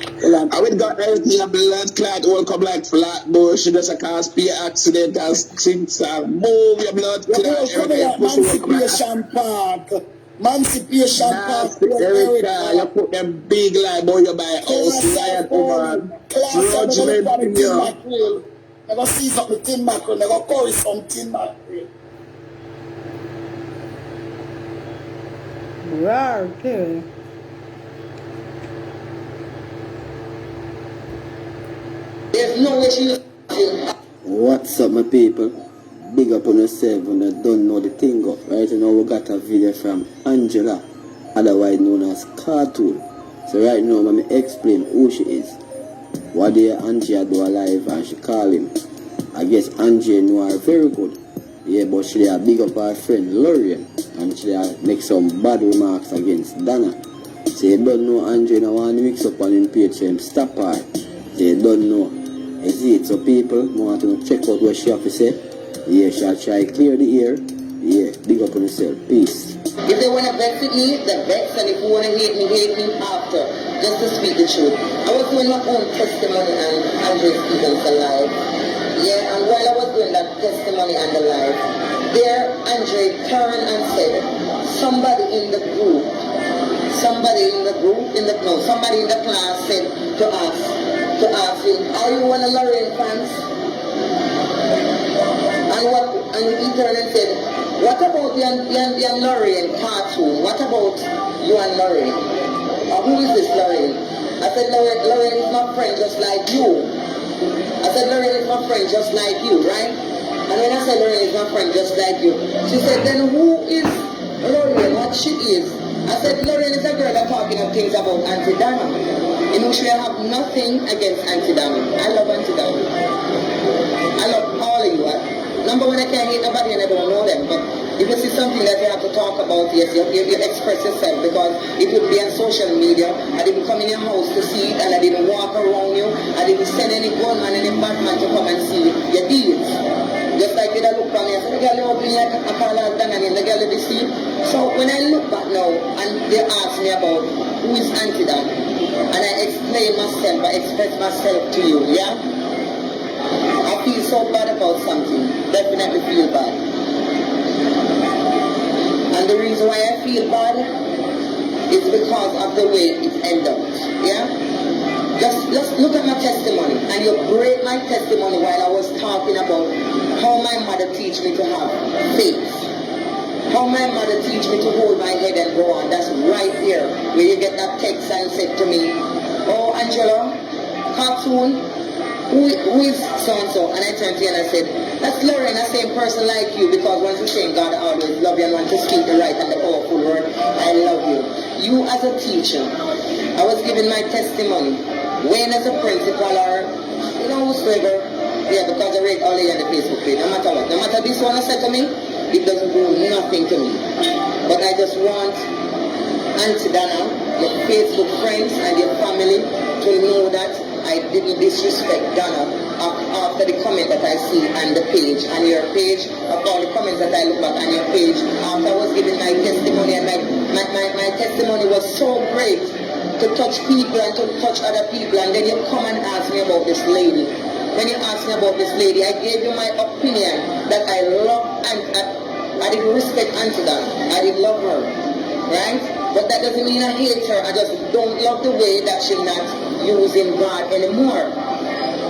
I would got everything a blood clot all come like Flatbush. She just a cause be accident as things move your blood clot. Emancipation Park. Emancipation Park. Erica, you put them big like boy you buy house lion over. Judgment here. Never see something tin mackerel. Never curry some tin mackerel. Rar, okay. There's no way she... What's up, my people? Big up on yourself when I don't know the thing up. Right now we got a video from Angela, otherwise known as Cartoon. So right now I'm going to explain who she is. What day Angela do alive and she call him. I guess Angela know her very good. Yeah, but she a big up her friend Lorian and she make some bad remarks against Dana. So you don't know Angela want to mix up on him page, so him stop her. So you don't know. Is it? So people want to check out what she have to say. Yeah, she'll try clear the air. Yeah, big up on yourself. Peace. If they want to vex with me, they vex, and if you want to hate me after. Just to speak the truth. I was doing my own testimony and Andre Stevens alive. Yeah, and while I was doing that testimony and the live, there Andre turned and said, somebody in the class said to ask him, are you one of Lorraine fans? And he turned and said, what about you and Lorraine cartoon? What about you and Lorraine? Who is this Lorraine? I said, Lorraine is my friend just like you. I said, Lorraine is my friend just like you, right? And when I said Lorraine is my friend just like you, she said, then who is Lorraine? What she is? I said, Lorraine is a girl that's talking of things about Auntie Dana, in which we have nothing against Auntie Dana. I love Auntie Dana. I love all of you. Number one, I can't hate nobody and I don't know them, but if you see something that you have to talk about, yes, you express yourself, because it would be on social media. I didn't come in your house to see it, and I didn't walk around you. I didn't send any gunman, any Batman to come and see your deeds. Just like they look at me and say, the girl you open here, I call her down and the girl you see. So when I look back now, and they ask me about who is Auntie Dan, and I explain myself, I express myself to you, yeah? I feel so bad about something. Definitely feel bad. And the reason why I feel bad is because of the way it ended up. Yeah? Just look at my testimony, and you break my testimony while I was talking about how my mother teach me to have faith. How my mother teach me to hold my head and go on. That's right here where you get that text and said to me, oh, Angela, cartoon, who is so-and-so? And I turned to you and I said, that's Lauren, the same person like you, because once you say God always love you and want to speak the right and the powerful word, I love you. You as a teacher, I was giving my testimony. Wayne as a principal or, you know, whosoever, yeah, because I read all the on the Facebook page, no matter what. No matter this one I said to me, it doesn't do nothing to me. But I just want Auntie Dana, your Facebook friends and your family to know that I didn't disrespect Dana after the comment that I see on the page, on your page, of all the comments that I look back on your page, after I was giving my testimony, and my testimony was so great to touch people and to touch other people, and then you come and ask me about this lady. When you ask me about this lady, I gave you my opinion that I love and I didn't respect Auntie Dana. I didn't love her, right? But that doesn't mean I hate her. I just don't love the way that she's not using God anymore.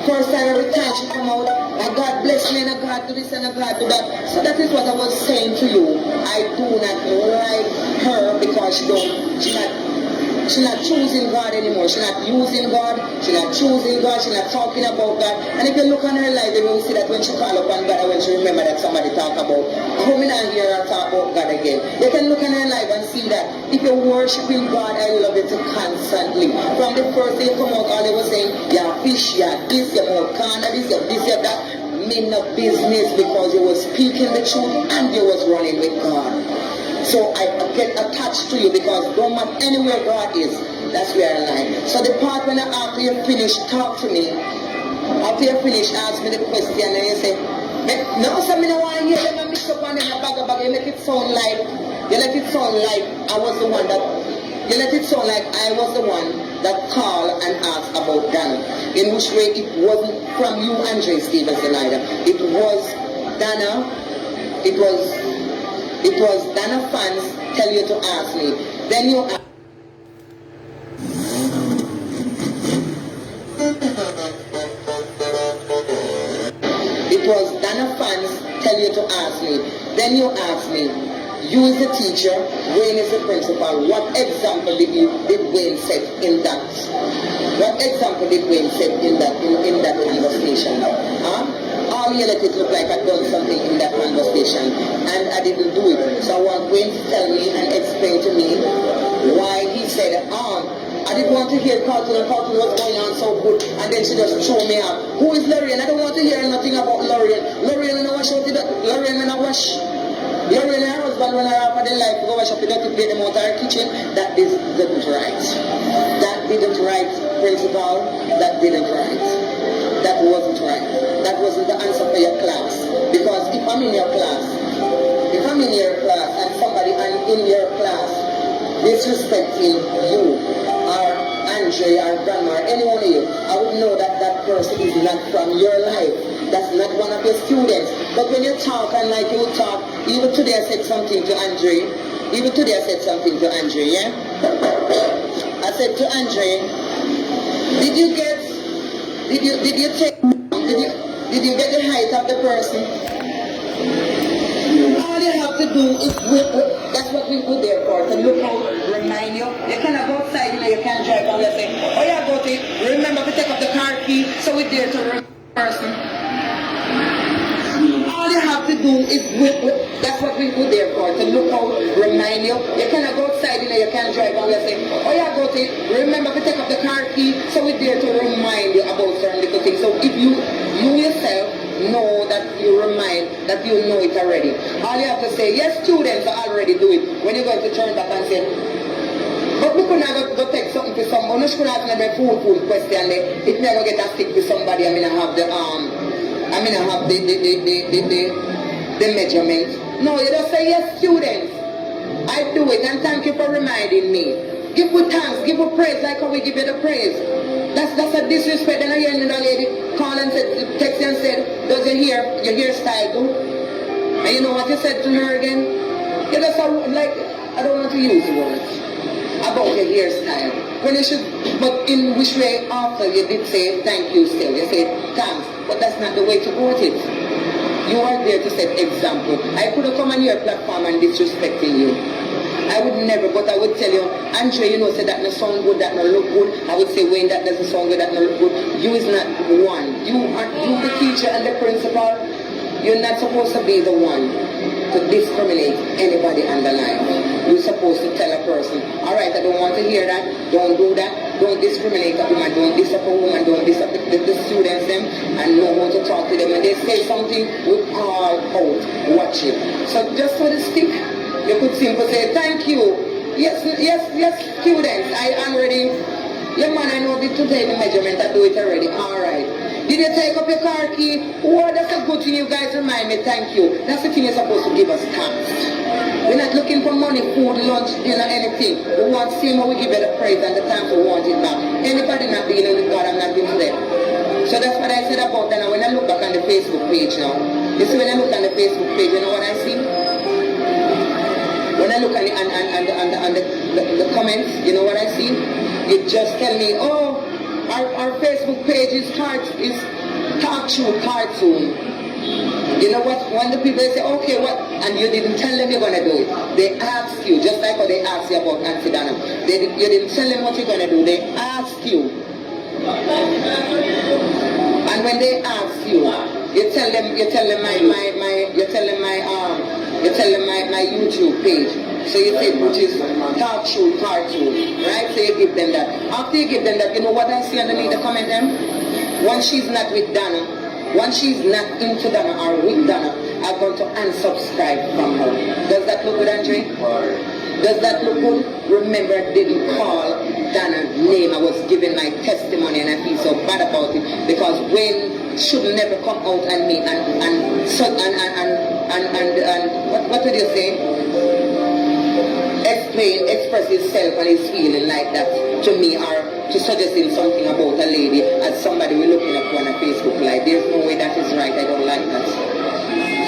First time every time she come out, and God bless me, and God do this and God do that. So that is what I was saying to you. I do not like her because she's not choosing God anymore. She's not using God. She's not choosing God. She's not talking about God. And if you look on her life, you will see that when she call upon God, when she remember that somebody talk about, how many not hear her talk about God again? You can look on her life and see that if you're worshiping God, I love it constantly. From the first day you come out, all they were saying, yeah, fish, yeah, this, yeah, more cannabis, yeah, this, yeah, that. Mean no business because you were speaking the truth and you was running with God. So I get attached to you because no matter anywhere God is, that's where I lie. So the part when after you finish, talk to me. After you finish, ask me the question and you say, no, so I don't want to hear them and mix up on them and bag. You let it sound like I was the one that, you let it sound like I was the one that called and asked about Dana. In which way it wasn't from you, Andre Stevenson, either. It was Dana, it was Dana fans tell you to ask me. Then you ask. It was Dana fans tell you to ask me. Then you ask me. You is the teacher, Wayne is the principal. What example did Wayne set in that? What example did Wayne set in that conversation? Huh? All you let it look like I've done something in that conversation, and I didn't do it. So I want Wayne to tell me and explain to me why he said, I didn't want to hear Cartoon, and Cartoon was going on so good, and then she just threw me out. Who is Lorraine? I don't want to hear nothing about Lorraine. Lorraine, when I wash out Lorraine, when I wash. Lorraine, her husband, when I have the life to go wash up the dirty plate them out of her kitchen, that didn't right. That didn't right, principal. That didn't right. That wasn't right. That wasn't the answer for your class. Because if I'm in your class, and somebody in your class disrespecting you, or Andre, or Grandma, or anyone of you, I would know that that person is not from your life. That's not one of your students. But when you talk and like you talk, even today I said something to Andre. Yeah? I said to Andre, did you get the height of the person? All you have to do is that's what we go there for, to look out, remind you. You cannot go outside, you can't drive down there saying, oh yeah, go to remember to take up the car key, so we're there to remind the person. All you have to do is that's what we go there for, to look out, remind you. You cannot go outside, you can't drive down there saying, oh yeah, go to remember to take up the car key, so we're there to remind you about certain little things. So if you yourself know that you remind, that you know it already. All you have to say, yes, students already do it. When you're going to turn back and say, but we couldn't go take something to someone. No, she couldn't ask me a fool question. If me go get a stick with somebody, I mean I have the measurement. No, you just say, yes, students, I do it, and thank you for reminding me. Give with thanks, give with praise like how we give you the praise. That's a disrespect. And I hear the lady call and said, text and said, does your hairstyle good? And you know what you said to her again? You just like, I don't want to use words about your hairstyle. When you should, but in which way after you did say thank you still. You say thanks, but that's not the way to go at it. You are there to set example. I could have come on your platform and disrespecting you. I would never, but I would tell you, Andre, you know, say that no sound good, that no look good. I would say, Wayne, that doesn't sound good, that no look good. You is not one. You the teacher and the principal. You're not supposed to be the one to discriminate anybody on the line. You're supposed to tell a person, all right, I don't want to hear that. Don't do that. Don't discriminate a woman. Don't disappoint a woman. Don't disappoint the students them and know how to talk to them. And they say something, we call out. Watch it. So just for the stick, you could simply say, thank you. Yes, students, I already, young man, I know did to take the measurement, I do it already. All right. Did you take up your car key? Oh, that's a good thing you guys remind me, thank you. That's the thing you're supposed to give us thanks. We're not looking for money, food, lunch, dinner, anything. We want to see how we give you the praise and the thanks we want it back. Anybody not dealing with God, I'm not dealing with them. So that's what I said about that. Now when I look back on the Facebook page now, you see when I look on the Facebook page, you know what I see? When I look at the comments, you know what I see? It just tell me, oh, our Facebook page is talk show cartoon. You know what? When the people say, okay, what? And you didn't tell them you're going to do it. They ask you, just like how they asked you about Nancy Dunham. You didn't tell them what you're going to do. They ask you. And when they ask you, you tell them my YouTube page. So you say, which is talk show cartoon, right? So you give them that. After you give them that, you know what I see underneath the comment them? Once she's not with Donna, once she's not into Donna or with Donna, I'm going to unsubscribe from her. Does that look good, Andre? Does that look good? Remember, I didn't call Dana's name. I was giving my testimony and I feel so bad about it because Wayne should never come out and me and what would you say? Express himself and his feeling like that to me or to suggesting something about a lady as somebody we're looking up on a Facebook Live. There's no way that is right. I don't like that.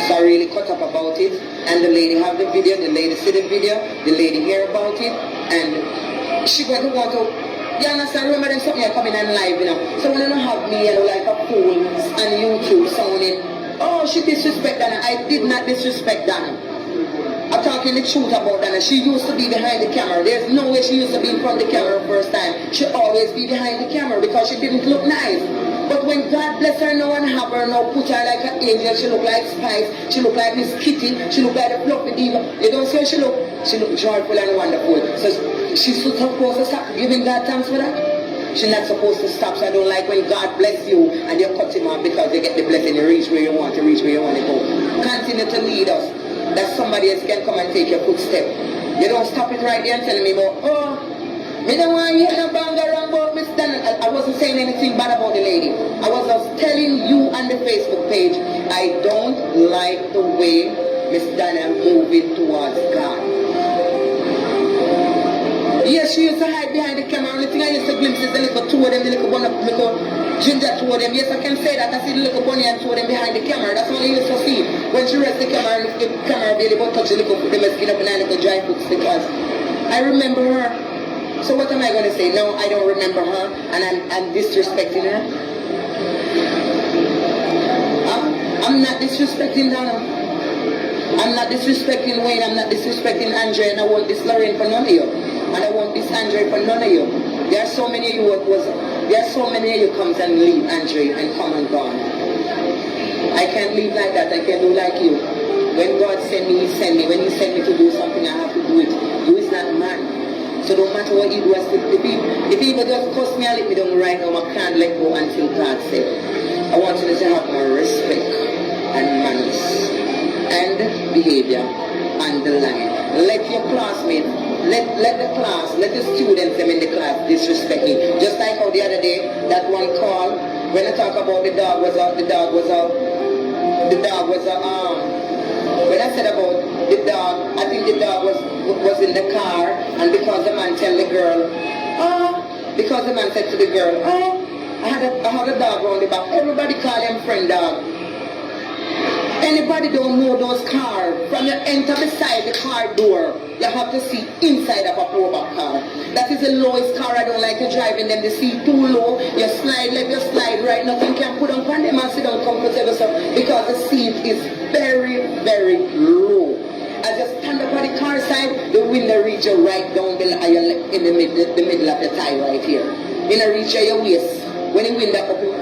So I really cut up about it, and the lady have the video, the lady see the video, the lady hear about it, and she going to want to, you understand, remember them something coming on live, you know. So when you don't have me, you know, like a fool on YouTube sounding, oh, she disrespect Dana. I did not disrespect Dana. I'm talking the truth about Dana. She used to be behind the camera. There's no way she used to be in front of the camera first time. She always be behind the camera because she didn't look nice. But when God bless her now and have her now, put her like an angel, she look like Spice, she look like Miss Kitty, she look like the fluffy diva. You don't see how she look joyful and wonderful. So she's supposed to stop giving God thanks for that. She's not supposed to stop. So I don't like when God bless you and you cut him off because you get the blessing, you reach where you want to reach, where you want to go. Continue to lead us, that somebody else can come and take your footstep. You don't stop it right there and telling me about, oh, me don't want to hear no banger about Miss Dana. I wasn't saying anything bad about the lady. I was just telling you on the Facebook page, I don't like the way Miss Dana moving towards God. Yes, she used to hide behind the camera. Only thing I used to glimpse is the little two of them, the little bunny, little ginger two of them. Yes, I can say that. I see the little bunny and two of them behind the camera. That's all I used to see. When she rests the camera, the camera really won't touch the little foot, them skin up and the little dry foots because I remember her. So what am I going to say? No, I don't remember her and I'm disrespecting her. I'm not disrespecting Dana. I'm not disrespecting Wayne. I'm not disrespecting Andre, and I want this Lorraine for none of you. And I want this Andre for none of you. There are so many of you comes and leave Andre and come and gone. I can't live like that. I can't do like you. When God send me, he send me. When he send me to do something, I have to do it. You is not man. So no matter what you do, if people just cuss me and let me down right now, I can't let go until God said. I want you to have more respect and manners and behavior on the line. Let your classmates, let the students them in the class disrespect me. Just like how the other day, that one call, when I talk about when I said about the dog, I think the dog was in the car, and because the man tell the girl, because the man said to the girl, I had a dog around the back. Everybody call him friend dog. Anybody don't know those cars, from you enter beside the car door, you have to see inside of a Probox car. That is the lowest car I don't like to drive in them. The seat too low. You slide left, you slide right. Nothing can put on them and sit down comfortable. So because the seat is very, very low. As you stand up on the car side, the window reach you right down below, in the middle of the thigh right here. You know, reach your waist. When the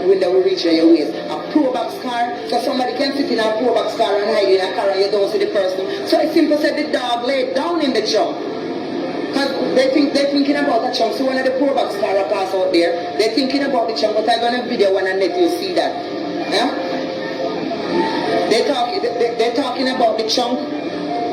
window will reach your waist. A Pro Box car, so somebody can sit in a Pro Box car and hide in a car and you don't see the person. So it's simple said the dog laid down in the trunk. Because they're thinking about the chunk. So one of the Pro Box car pass out there, they're thinking about the chunk, but I'm going to video one and let you see that. Yeah? They're talking about the chunk.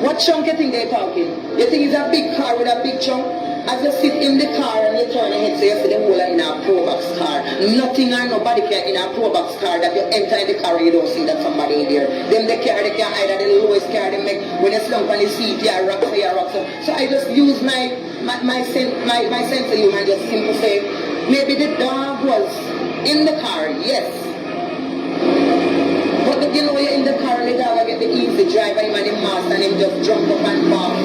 What chunk you think they're talking? You think it's a big car with a big chunk? As you sit in the car and you turn your head so you see the whole in a Pro Box car. Nothing or nobody can in a Pro Box car that you enter in the car and you don't see that somebody in there. Them they can hide at the lowest car they make. When you slump on the seat, you rock so. So I just use my sense of humor and just simply say, maybe the dog was in the car, yes. But you know you're in the car and the dog get the easy drive and him and him master and him just jump up and bark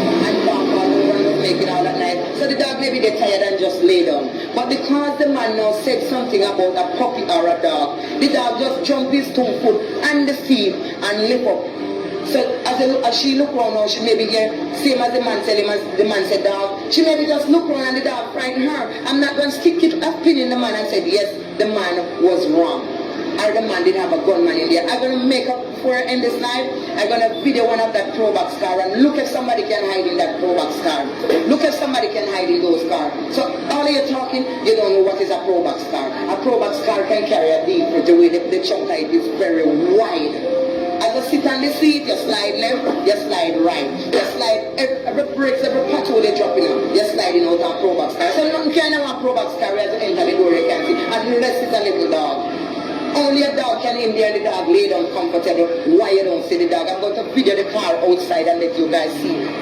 all over and make it all at night. So the dog maybe they're tired and just lay down. But because the man now said something about a puppy or a dog, the dog just jump his 2 foot and the seat and lift up. So as she look around now, she maybe get same as the man tell him, as the man said dog. She maybe just look around and the dog frighten her. I'm not going to stick it up in the man and said yes, the man was wrong. Or the man didn't have a gunman in there. I'm going to make up before I end this live. I'm going to video one of that Pro Box car and look if somebody can hide in that Pro Box car. Look if somebody can hide in those cars. So all of you talking, you don't know what is a Pro Box car. A Pro Box car can carry a deep the way the chunk height is very wide. As you sit on the seat, you slide left, you slide right. You slide every brakes, every patrol they dropping out. You're sliding out a Pro Box car. So nothing can have a Pro Box car as you enter the door you can see. Unless it's a little dog. Only a dog can in there, the dog lay down comfortable. Why you don't see the dog? I'm going to video the car outside and let you guys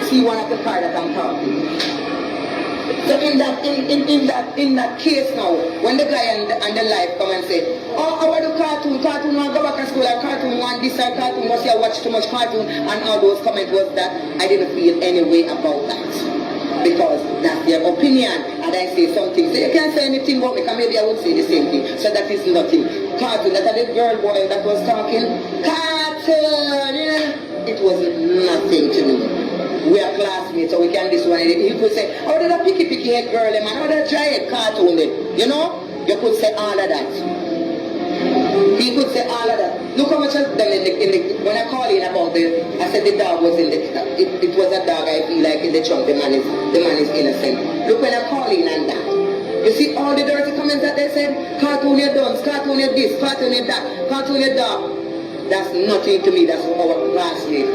see one of the car that I'm talking. So in that case now, when the guy and the life come and say, oh, I want to cartoon want to go back to school, or cartoon want this, or cartoon must you watch too much cartoon, and all those comments was that I didn't feel any way about that. Because that's their opinion, and I say something. So you can't say anything about me, because maybe I would say the same thing. So that is nothing. Cartoon, that the girl boy that was talking, cartoon, it was nothing to me. We are classmates, so we can this one. He could say, how did a picky head girl, man? How did a dry head cartoon? You know? You could say all of that. He could say all of that. Look how much of them when I call in about I said the dog was in it was a dog I feel like in the trunk, the man is innocent. Look when I call in and that. You see all the dirty comments that they said, cartoon your duns, cartoon your this, cartoon your that, cartoon your dog. That's nothing to me, that's our classmate.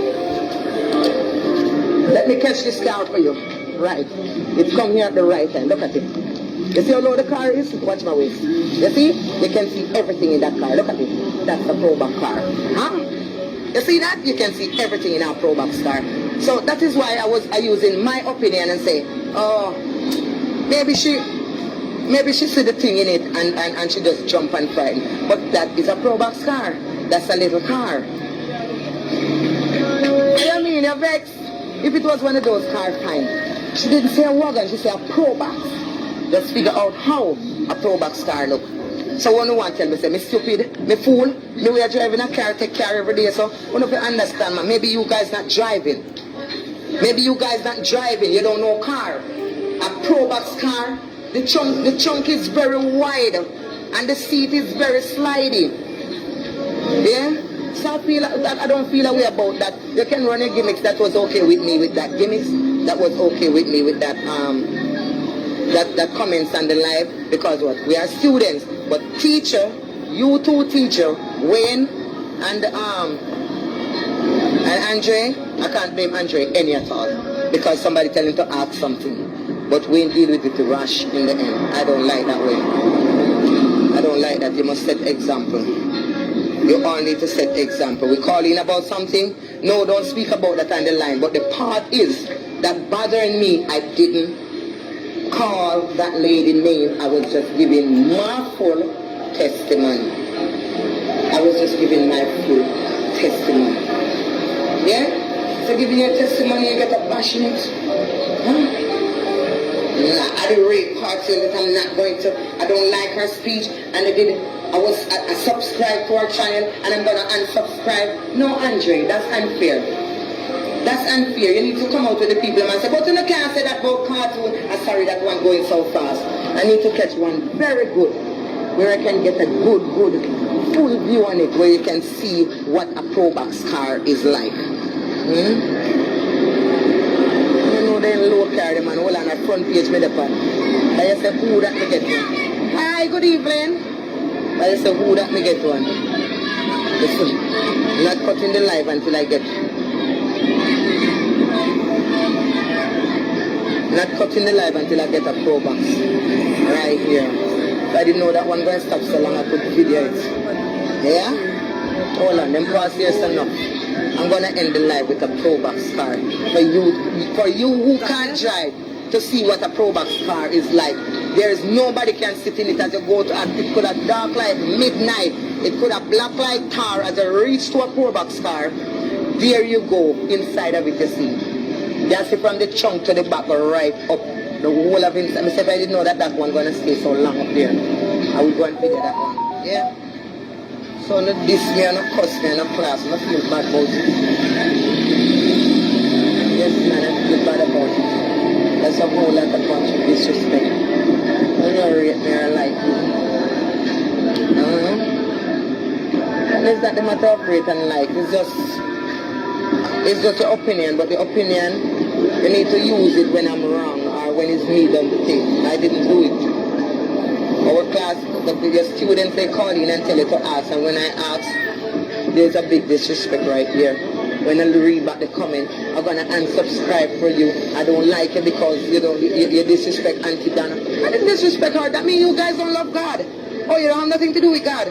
Let me catch this car for you. Right. It's come here at the right hand. Look at it. You see how low the car is? Watch my waist. You see? You can see everything in that car. Look at it. That's a Pro Box car. Huh? You see that? You can see everything in our Pro Box car. So that is why I using my opinion and say, oh, maybe she see the thing in it and she just jump and frighten. But that is a Pro Box car. That's a little car. You mean, you're vexed? If it was one of those cars, fine. She didn't say a wagon, she said a Pro Box. Just figure out how a Pro Box car look. So one want to tell me, say, me stupid, me fool, me we are driving a car, take care every day, so one of you understand, man, maybe you guys not driving. Maybe you guys not driving, you don't know car. A Pro Box car, the trunk is very wide, and the seat is very sliding. Yeah? So I don't feel a way about that. You can run your gimmicks, that was okay with me with that gimmicks, that was okay with me with that that comments on the live, because what? We are students, but teacher, you two teacher, Wayne and Andre, I can't blame Andre any at all, because somebody tell him to ask something, but Wayne deal with it rash in the end. I don't like that way. I don't like that. You must set example. You all need to set example. We call in about something, no, don't speak about that on the line, but the part is that bothering me, I didn't call that lady name. I was just giving my full testimony. I was just giving my full testimony. Yeah? So giving your testimony, you get a bashing it? Huh? Nah, I at the rape cartoon that I'm not going to. I don't like her speech, and I subscribed to her channel, and I'm gonna unsubscribe. No, Andre, that's unfair. That's unfair. You need to come out with the people and say, but you can't say that about cartoon. I'm sorry, that one going so fast. I need to catch one very good, where I can get a good, full view on it, where you can see what a Probox car is like. You know, they low car, the man, hold on, a front page, me the pan. I say, who that me get one? Hi, good evening. I say, who that me get one? Listen, not cutting the live until I get Not cutting the live until I get a Probox right here. I didn't know that one going to stop so long I could video it. Yeah? Hold on, them pause here enough. I'm going to end the live with a Probox car. For you who can't drive, to see what a Probox car is like. There's nobody can sit in it as you go to, it could have dark like midnight. It could have black like tar as you reach to a Probox car. There you go, inside of it you see. That's it from the trunk to the back right up. The whole of it. I said if I didn't know that one going to stay so long up there, I would go and figure that one. Yeah? So not this me and not cuss me and not class. I feel bad about it. Yes, man, I feel bad about it. That's a whole lot of bunch of disrespect. I don't rate me or like me. And it's not the matter of rate and like. It's just your opinion, but the opinion, you need to use it when I'm wrong or when it's me done the thing. I didn't do it. Our class, the students, they call in and tell you to ask, and when I ask, there's a big disrespect right here. When I read back the comment, I'm going to unsubscribe for you. I don't like it because you disrespect Auntie Donna. I didn't disrespect her. That means you guys don't love God. Oh, you don't have nothing to do with God.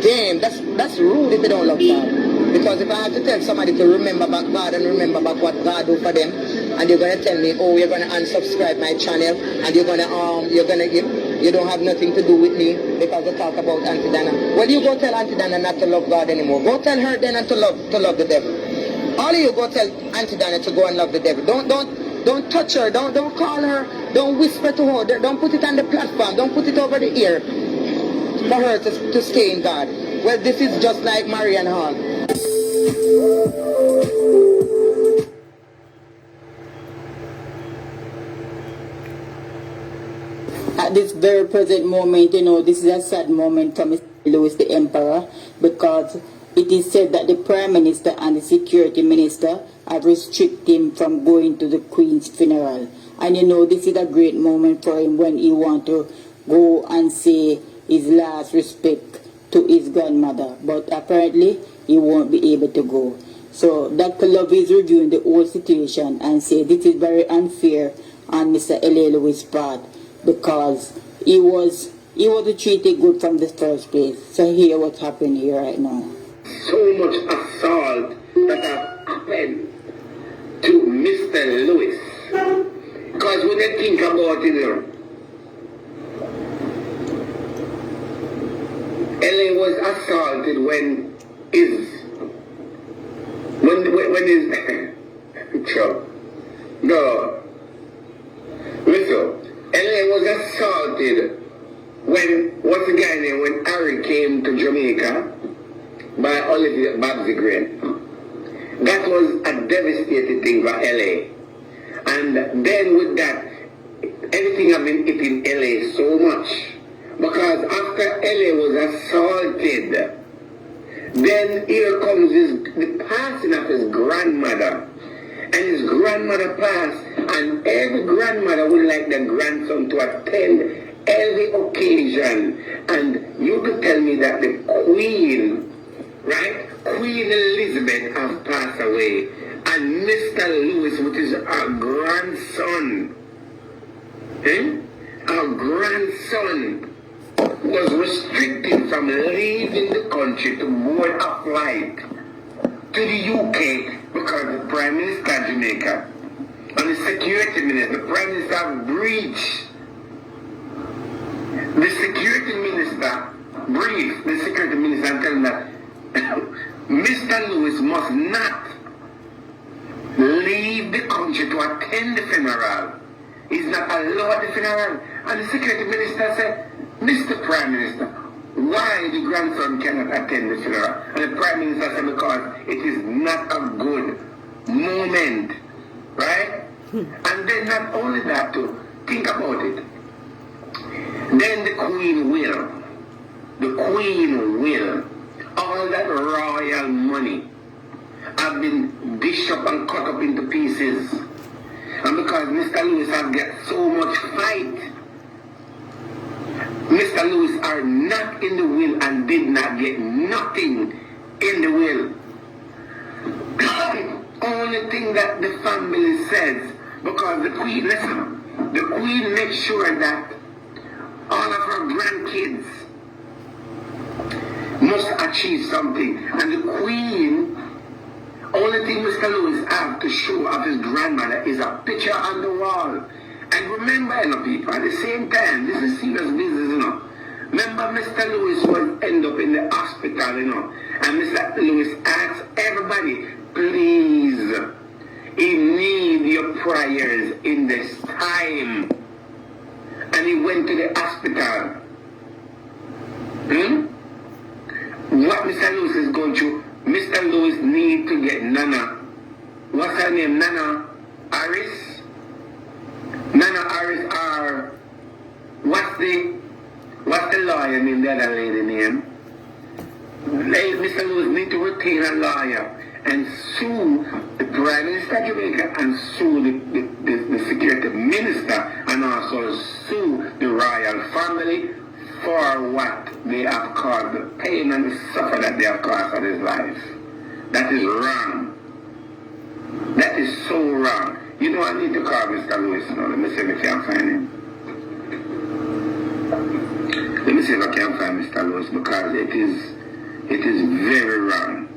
Damn, that's rude if they don't love God. Because if I have to tell somebody to remember back God and remember back what God do for them, and you're going to tell me, oh, you're going to unsubscribe my channel, and you don't have nothing to do with me because you talk about Auntie Donna. Well, you go tell Auntie Donna not to love God anymore. Go tell her then to love the devil. All of you go tell Auntie Donna to go and love the devil. Don't touch her. Don't call her. Don't whisper to her. Don't put it on the platform. Don't put it over the ear for her to stay in God. Well, this is just like Marian Hall. At this very present moment, this is a sad moment for Mr. Louis the Emperor, because it is said that the Prime Minister and the Security Minister have restricted him from going to the Queen's funeral. And this is a great moment for him when he wants to go and say his last respect to his grandmother. But apparently, he won't be able to go. So Dr. Love is reviewing the whole situation and say this is very unfair on Mr. L.A. Lewis' part, because he was treated good from the first place. So hear what's happening here right now. So much assault that has happened to Mr. Lewis. Because when they think about it, L.A. was assaulted when his no. Listen, L.A. was assaulted when, what's the guy name, when Harry came to Jamaica by Olivia Babsy Green. That was a devastating thing for L.A. And then with that, everything have been hitting L.A. so much. Because after L.A. was assaulted, then here comes the passing of his grandmother. And his grandmother passed, and every grandmother would like their grandson to attend every occasion. And you could tell me that the Queen, right? Queen Elizabeth has passed away. And Mr. Lewis, which is our grandson, our grandson was restricted from leaving the country to board a flight to the UK because the Prime Minister of Jamaica and the Security Minister, the Prime Minister breached. The Security Minister briefed the Security Minister and told him that Mr. Lewis must not leave the country to attend the funeral. is not allowed the funeral. And the security minister said, Mr. Prime Minister, why the grandson cannot attend the funeral? And the Prime Minister said, because it is not a good moment, right? And then not only that, to think about it. Then the Queen will, all that royal money have been dished up and cut up into pieces. And because Mr. Lewis has got so much fight, Mr. Lewis are not in the will and did not get nothing in the will. Only thing that the family says, because the Queen, listen, the Queen makes sure that all of her grandkids must achieve something. And the Queen, only thing Mr. Lewis have to show of his grandmother is a picture on the wall. And remember, you know, people, at the same time, this is serious business, you know. Remember, Mr. Lewis will end up in the hospital, you know. And Mr. Lewis asked everybody, please, he needs your prayers in this time. And he went to the hospital. What Mr. Lewis is going through, Mr. Lewis needs to get Nana. What's her name? Nana Harris? Nana Harris, or what's the lawyer name, the other lady name? Mr. Lewis needs to retain a lawyer and sue the Prime Minister of Jamaica and sue the security minister and also sue the royal family for what they have caused, the pain and the suffering that they have caused for his life. That is wrong. That is so wrong. You know, I need to call Mr. Lewis now. Let me see if I can find him. Let me see if I can find Mr. Lewis, because it is very wrong.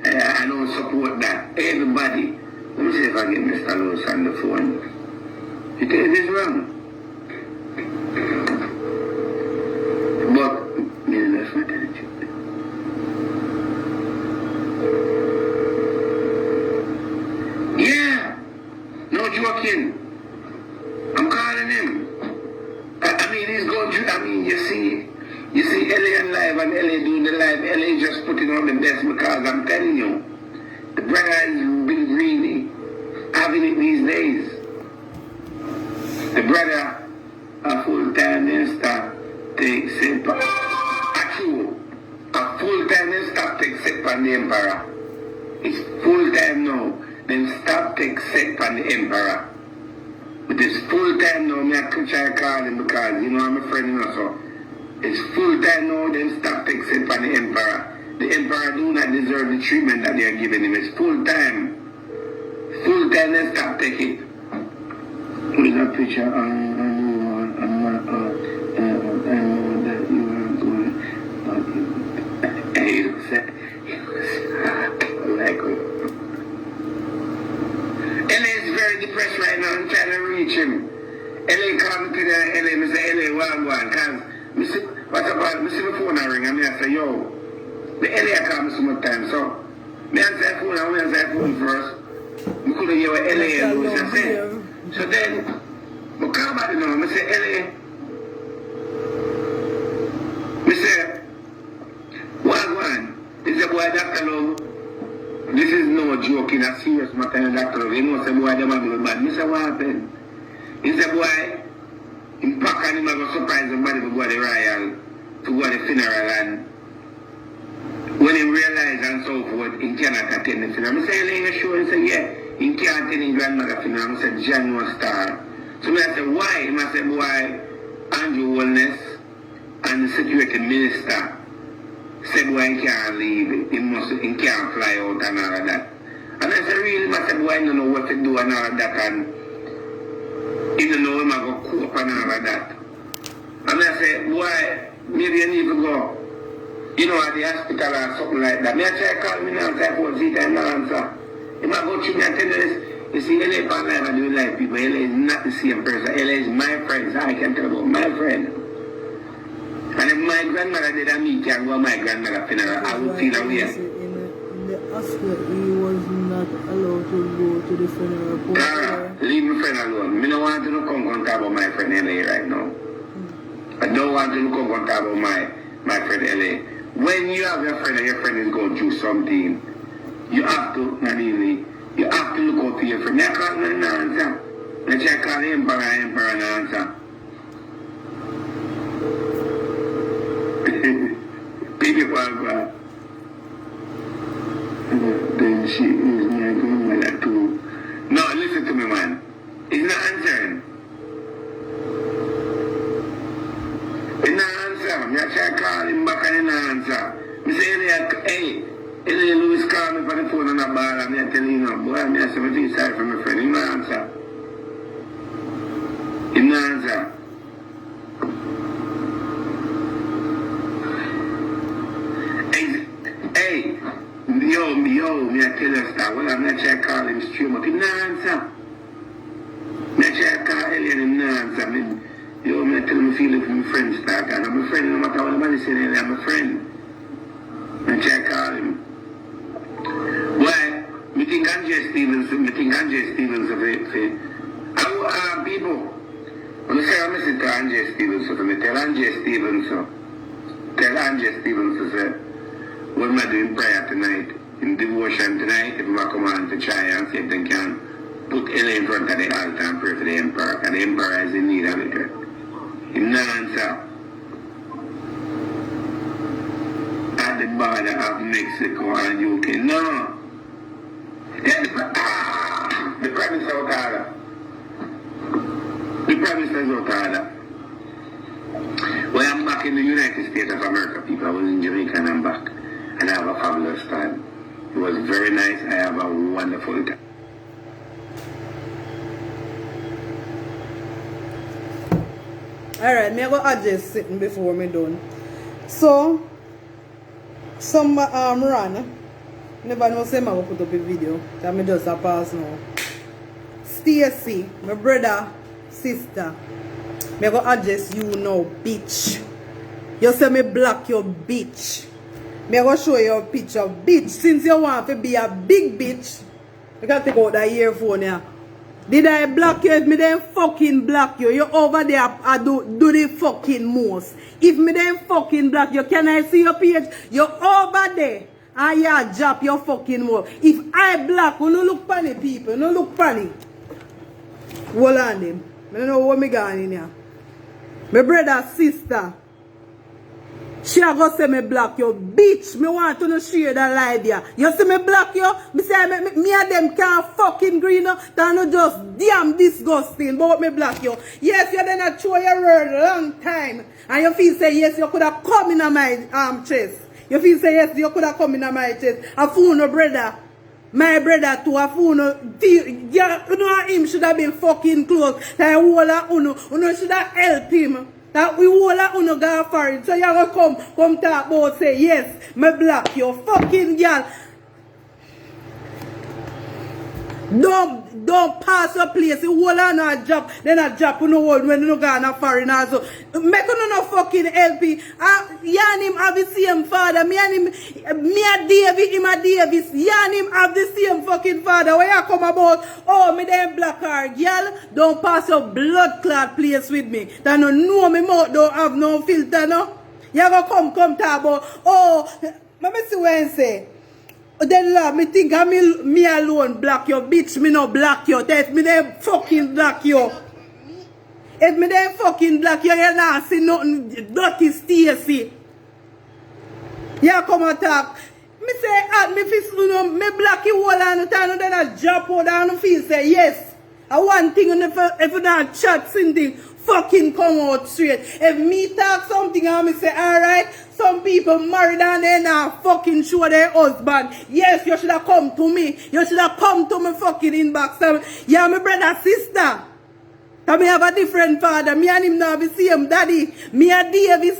I don't support that. Everybody. Let me see if I get Mr. Lewis on the phone. It is wrong. But, that's what I do. Yeah. No joking. I'm calling him. I mean, he's going through, I mean, you see LA and live and LA doing the live. LA just putting on the best, because I'm telling you, the brother has been really having it these days. The brother, a full-time minister, takes it. A full-time minister takes it from the emperor. It's full-time now. Then stop take set from the emperor. But it's full-time now. Me have to try to call him, because, you know, I'm a friend, you know, so. It's full-time now, then stop take set from the emperor. The emperor do not deserve the treatment that they are giving him. It's full-time. Full-time, then stop take it. Put that picture on that you are going. He was like, LA is very depressed right now. I'm trying to reach him. LA called me to the LA. I say, LA, where I'm going? Because, what about, I see the phone ring, and I say, yo, the LA called me so much time. So, I answer the phone, I answer the phone first. I couldn't hear what LA and Louis are saying. So then, I call back now, I say, LA. I say, what going? He said, boy, Dr. Love, this is no joke, in a serious matter, Dr. Love. You know, say, boy, them are doing bad. I said, what happened? He said, boy, in pack and him I go surprise somebody to go to the royal, to go to the funeral, and when he realized and so forth, he cannot attend the funeral. I say, LA, you sure? He said, yeah, he can't attend his grandmother's funeral. I said, John was star. So I said, why? I said, boy, Andrew Wellness and the security minister said, boy, he can't leave, he can't fly out and all of that. And I said, really? I said, boy, I don't know what to do and all of that, and he don't know him, I go cope and all of that. And I said, boy, maybe you need to go, you know, at the hospital or something like that. I try to call me now, say, oh, see, and no answer. He might go through me and tell you this. You see, LA Pan Live, I do like people. LA is not the same person. LA is my friend, so I can tell about my friend. And if my grandmother did, me can go to my grandmother's funeral, I would feel a way. In the hospital, he was not allowed to go to the funeral. Tara, leave my friend alone. I don't want to come and talk about my friend LA right now. I don't want to come and talk about my friend LA. When you have your friend and your friend is going through something, you have to, Nadine, you have to look out for your friend. I can't answer. Let's check out the emperor and answer. People are then she is my grandmother too. No, listen to me, man. It's not answering. It's not answering. I try to call him back and he not answer. I say, hey, Louis call me for the phone and a ball and I tell you, boy, I'm just something sorry for my friend. He not answer. He not answer. Hey, yo, me I tell you that. Well, I'm not trying to call him straight, but he not answer. Me I try to call Ellie and he not answer. Me I tell him I feel like my friend start. And I'm a friend, no matter what anybody say, I'm a friend. Me I try to call him. Why? Me think Andre Stevenson of people. When I say I'm listening to Andre Stevenson, me tell Andre Stevenson, say, what am I doing prayer tonight? In devotion tonight, if I come on to try and see if they can put Ella in front of the altar and pray for the emperor, and the emperor is in need of it. In no answer. At the border of Mexico and UK. No. The Prime Minister out order. The Prime Minister is out order. Well, I'm back in the United States of America, people. I was in Jamaica and I'm back. And I have a fabulous time. It was very nice. I have a wonderful time. Alright, me go adjust sitting before me done. So, some run. Never know say I go put up a video. That me just a pass now. Stacy, my brother, sister. Me go adjust you now, bitch. You say me block your bitch. Me go show you a picture, bitch. Since you want to be a big bitch, you can take out that earphone here. Did I block you? If me then fucking block you, you over there I do the fucking most. If me then fucking block you, can I see your page? You're over there and you drop your fucking more. If I block, you no look funny people, no look funny. Hold on them. I don't know what me going in here. My brother, sister. She a go say me block you. Bitch, me want to no share that live here. You see me block you? Me say me and them can't fucking green no. That no just damn disgusting. But what me block you? Yes, you done a show your word long time. And you feel say yes, you could have come in my chest. You feel say yes, you could have come in my chest. A fool no brother. My brother too, a fool no. Yeah, you know him should have been fucking close. That uno should have helped him. That we all uno go for it. So you gonna come talk about say yes, me block you fucking girl. Don't pass your place. You hold on a job, then a job you hold when you go on a foreign also. Make you no fucking help. You and him have the same father. Me a David, him a Davis. You and him have the same fucking father. Where you come about? Oh, me them black her girl. Don't pass your blood clot place with me. That no know me mouth don't have no filter no. You go come talk about. Oh, let me see what I say. Then love me think I me alone block you, bitch. Me no block you. If me then fucking block you. If me then fucking block you, you not see nothing dirty Stacy. You come and talk. Me say at me fist me block you all and the time then I drop out and feel say yes. I one thing if you don't chat something fucking come out straight. If me talk something and me say alright. Some people married and they not fucking show their husband. Yes, you should have come to me. You should have come to me fucking inbox. Yeah, my brother, sister. Because me have a different father. Me and him now have the same daddy. Me a David.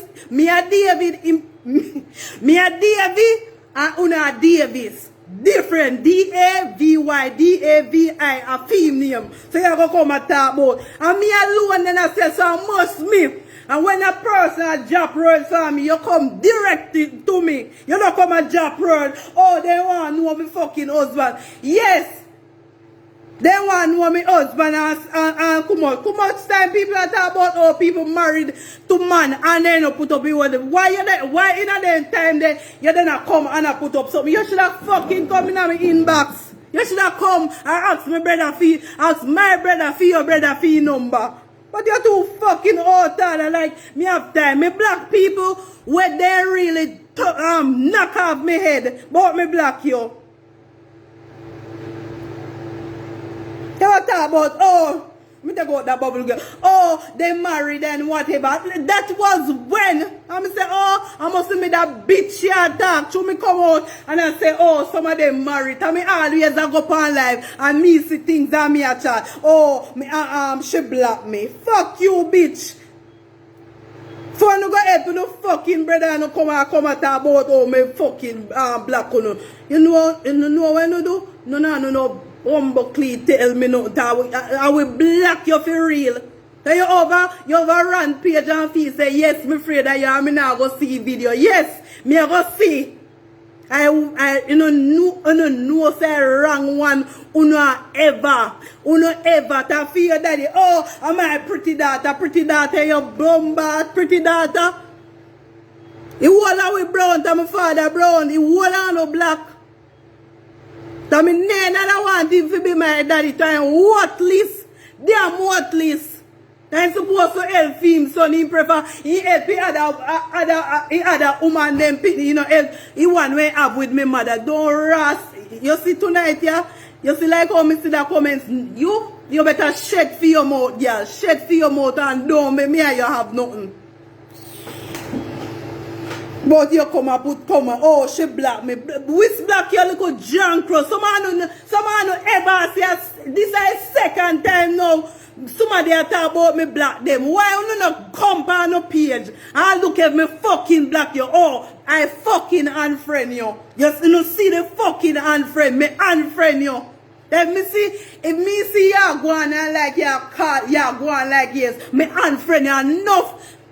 And Una Davis. Different. D-A-V-Y. D-A-V-I. A female name. So you go come and talk about. And me alone then I say so I must me. And when a person a job road for me, you come directly to me. You don't come a job road. Oh, they want to know me fucking husband. Yes. They want to know me husband and come on. Too much time people are talking about how people married to man and then you put up with them. Why in that time then you don't come and put up something? You should have fucking come in my inbox. You should have come and ask my brother for your brother for your number. But you're too fucking old and like me have time. Me black people where they really knock off my head. But me black you. They were talking about, oh, me talk about that bubble girl. Oh, they married and whatever. That was when. I say, oh, I must have made that bitch here talk. So me come out and I say, oh, some of them married. And me always I go on live and me see things that me a chat. Oh, me she block me. Fuck you, bitch. So I no go help no fucking brother and come and talk about oh me fucking black on. You know what you do? No. Humbly tell me no I will block you for real. Then you over rampage and feel say yes, me afraid that you me now go see video. Yes, me I go see. I you know say wrong one uno ever to feel daddy. Oh, am my pretty daughter, you bombard pretty daughter. You all with brown to my father brown, you all on no black. I mean, I want him to be my daddy time. Worthless. They are worthless. I'm supposed to help him, son. He prefer, he help the other woman, them, you know, help. He want me have with my mother. Don't rush. You see tonight, yeah? You see like how me see the comments. You better shut for your mouth, yeah. Shut for your mouth and don't make me and you have nothing. But you come oh, she black me. Which black you look at John Cross? Someone no ever say this is the second time now. Somebody talk about me black them. Why you not come on no page? I look at me fucking black you. Oh, I fucking unfriend you. You see the fucking unfriend me unfriend you. If me see you go on like you go on like yes, me unfriend you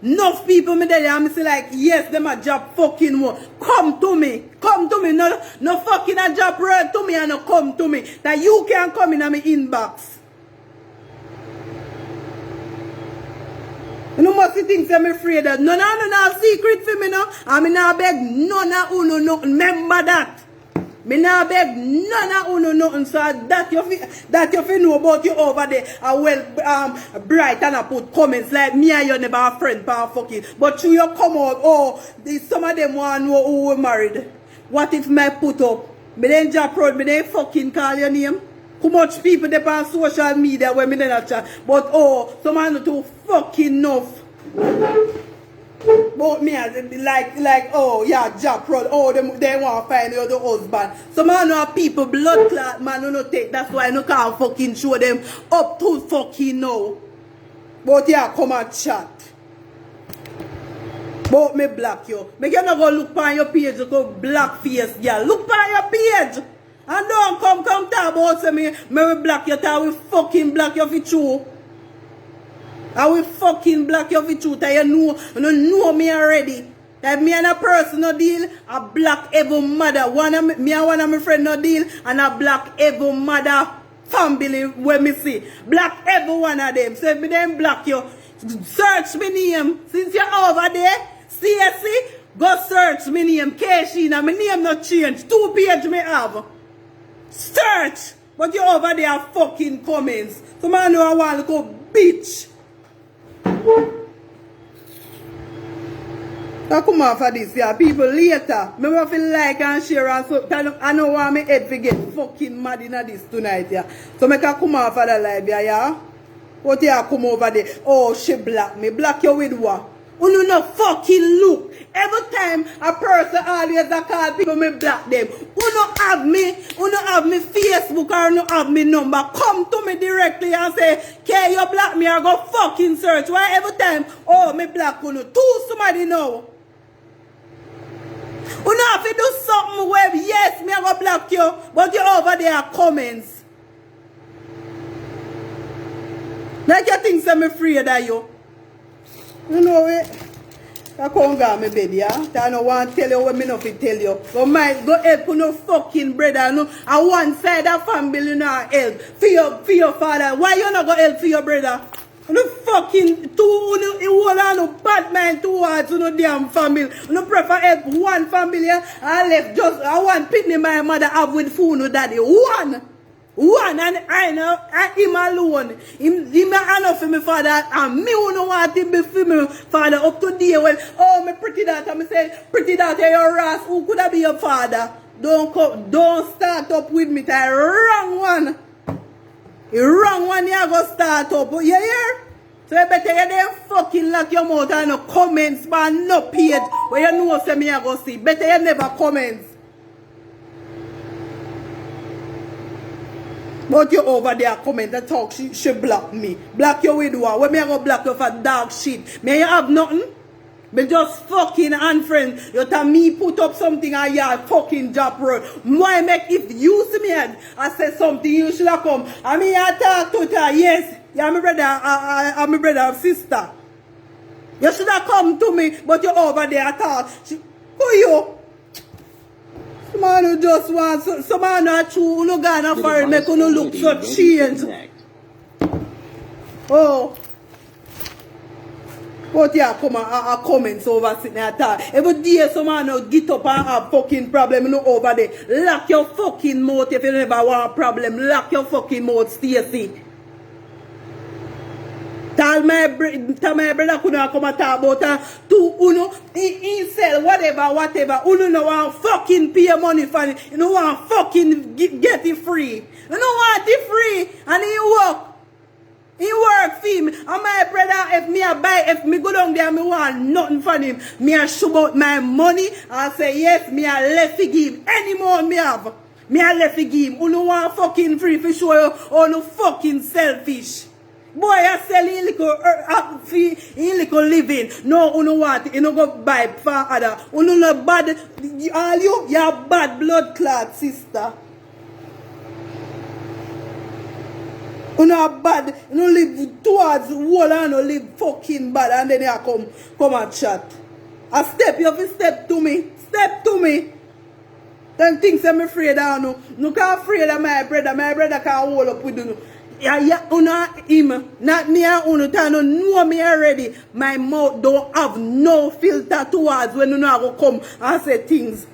enough people me there and me say like yes them a job fucking one. Come to me no fucking a job right to me and no come to me that you can come in my inbox. You know must think I'm afraid that no secret for me now. I mean I beg none of you nothing. Remember that. Me now beg none of you nothing, so that you feel know about you over there. I well bright and I put comments like me and you never a friend for fucking. But you come out, oh, some of them want to know who were married. What if me put up? Me then job road, me then fucking call your name. How much people they on social media when me then a chat. But oh, some man too fucking enough. But me like oh yeah job road, oh they want to find the husband. Some man know people blood clot man no take, that's why no can't fucking show them up to fucking now. But yeah come and chat. But me block you. Make you not go look on your page, go black face, yeah. Look on your page. And don't come talk about say me will block you, I will fucking block you for true. I will fucking block you for truth. You know me already. That me and a person no deal, I block every mother. Me and one of my friends no deal, and I block every mother family where me see. Block every one of them. So if me then block you, search me name. Since you're over there, see, go search me name. Keishina, my name not change. 2 pages me have. Search. But you over there fucking comments. So man know I want to go bitch. I come off of this, yeah. People later, me will feel like and share and so I know why my head to get fucking mad in this tonight, yeah. So I can come off of the live, yeah. What you come over there? Oh, she block me. Block you with what? You no fucking look. Every time a person always call people, me block them. You no have me Facebook or no have me number. Come to me directly and say, "K, you block me or go fucking search." Why every time? Oh, me block you. To somebody know. You know if you do something where yes, me I go block you, but you over there comments. Like you think I'm afraid of you. You know it? I can't go my bed, yeah? I don't want to tell you what me not to tell you. Go help no fucking brother. No, I one side of family you not help. For your father. Why you not go help for your brother? No fucking you want no bad mind towards no damn family. No prefer help one family. I left just I want pitney my mother have with food no daddy. One and I know him alone. Him enough for my father and me who don't want him be for my father up to day when my pretty daughter me say pretty daughter your ass who could have be your father? Don't start up with me that wrong one. The wrong one you go start up. You hear? So you better you them fucking lock your mouth and no comments but no page where you know say me I go see. Better you never comments. But you over there comment and talk, she block me. Block you with what? When me I go block you for dog shit? May you have nothing? Me just fucking unfriend. You tell me put up something and you fucking job road. Why make if you see me and I say something you should have come. I mean I talk to her, yes. Yeah, my brother, I'm my brother and sister. You should have come to me, but you over there talk. Who you? Some man who just want, some man not true, no gonna for it, make you look so change. Oh. But yeah, come on, comments over sitting there talk. Every day some man no get up and have fucking problem, you know, over there. Lock your fucking mouth if you never want a problem. Lock your fucking mouth, Stacy. Tell my brother couldn't come and talk about to Uno. He sell whatever. Uno no want fucking pay money for it. You don't want fucking get it free. You don't want it free. And he work. He work for him. And my brother, if me go down there, me want nothing from him. Me a show about my money. I say yes, me a left to give. Any more me have. Me a left to give. Uno want fucking free for show you. Uno fucking selfish. Boy, I sell in little living. No, you know what? You know go buy for other. You know bad. All you're bad blood clot sister. You know bad. You know live towards wall and you live fucking bad and then you come and chat. I step you have to step to me. Step to me. Then things I'm afraid of no. No can't afraid of my brother. My brother can't hold up with you. Yeah, him, not me and Uno, know me already. My mouth don't have no filter towards when you know I go come and say things.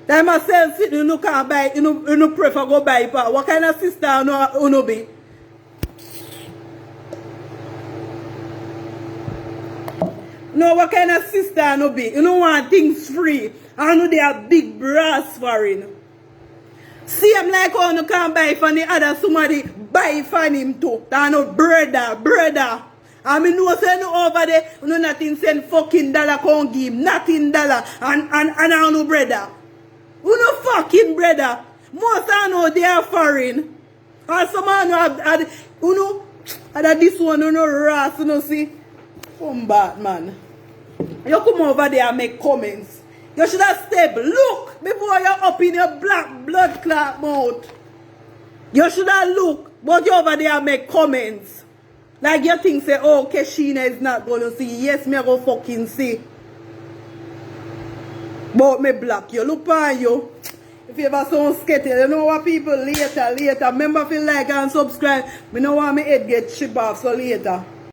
That myself sit, you can't buy, you prefer go buy. What kind of sister Uno be? No, what kind of sister Uno be? You don't want things free. I know they are big brass for it. See, I'm like, oh, you can't buy for the other somebody buy for him too. That no brother. I mean, no say no over there, no nothing send fucking dollar can't give, nothing dollar, and I no brother. You no fucking brother. Most I know they are foreign. And some man have, you know, and this one, you know, ras, you know, see. Come back, man. You come over there and make comments. You should have stepped. Look before you're up in your black blood clot mouth. You should have looked, but you over there make comments. Like you think say, oh, Keshina is not going to see. Yes, me I go fucking see. But me black you. Look on you. If you ever sound sketchy, you know what people later. Remember if you like and subscribe. Me know want me head get chip off so later.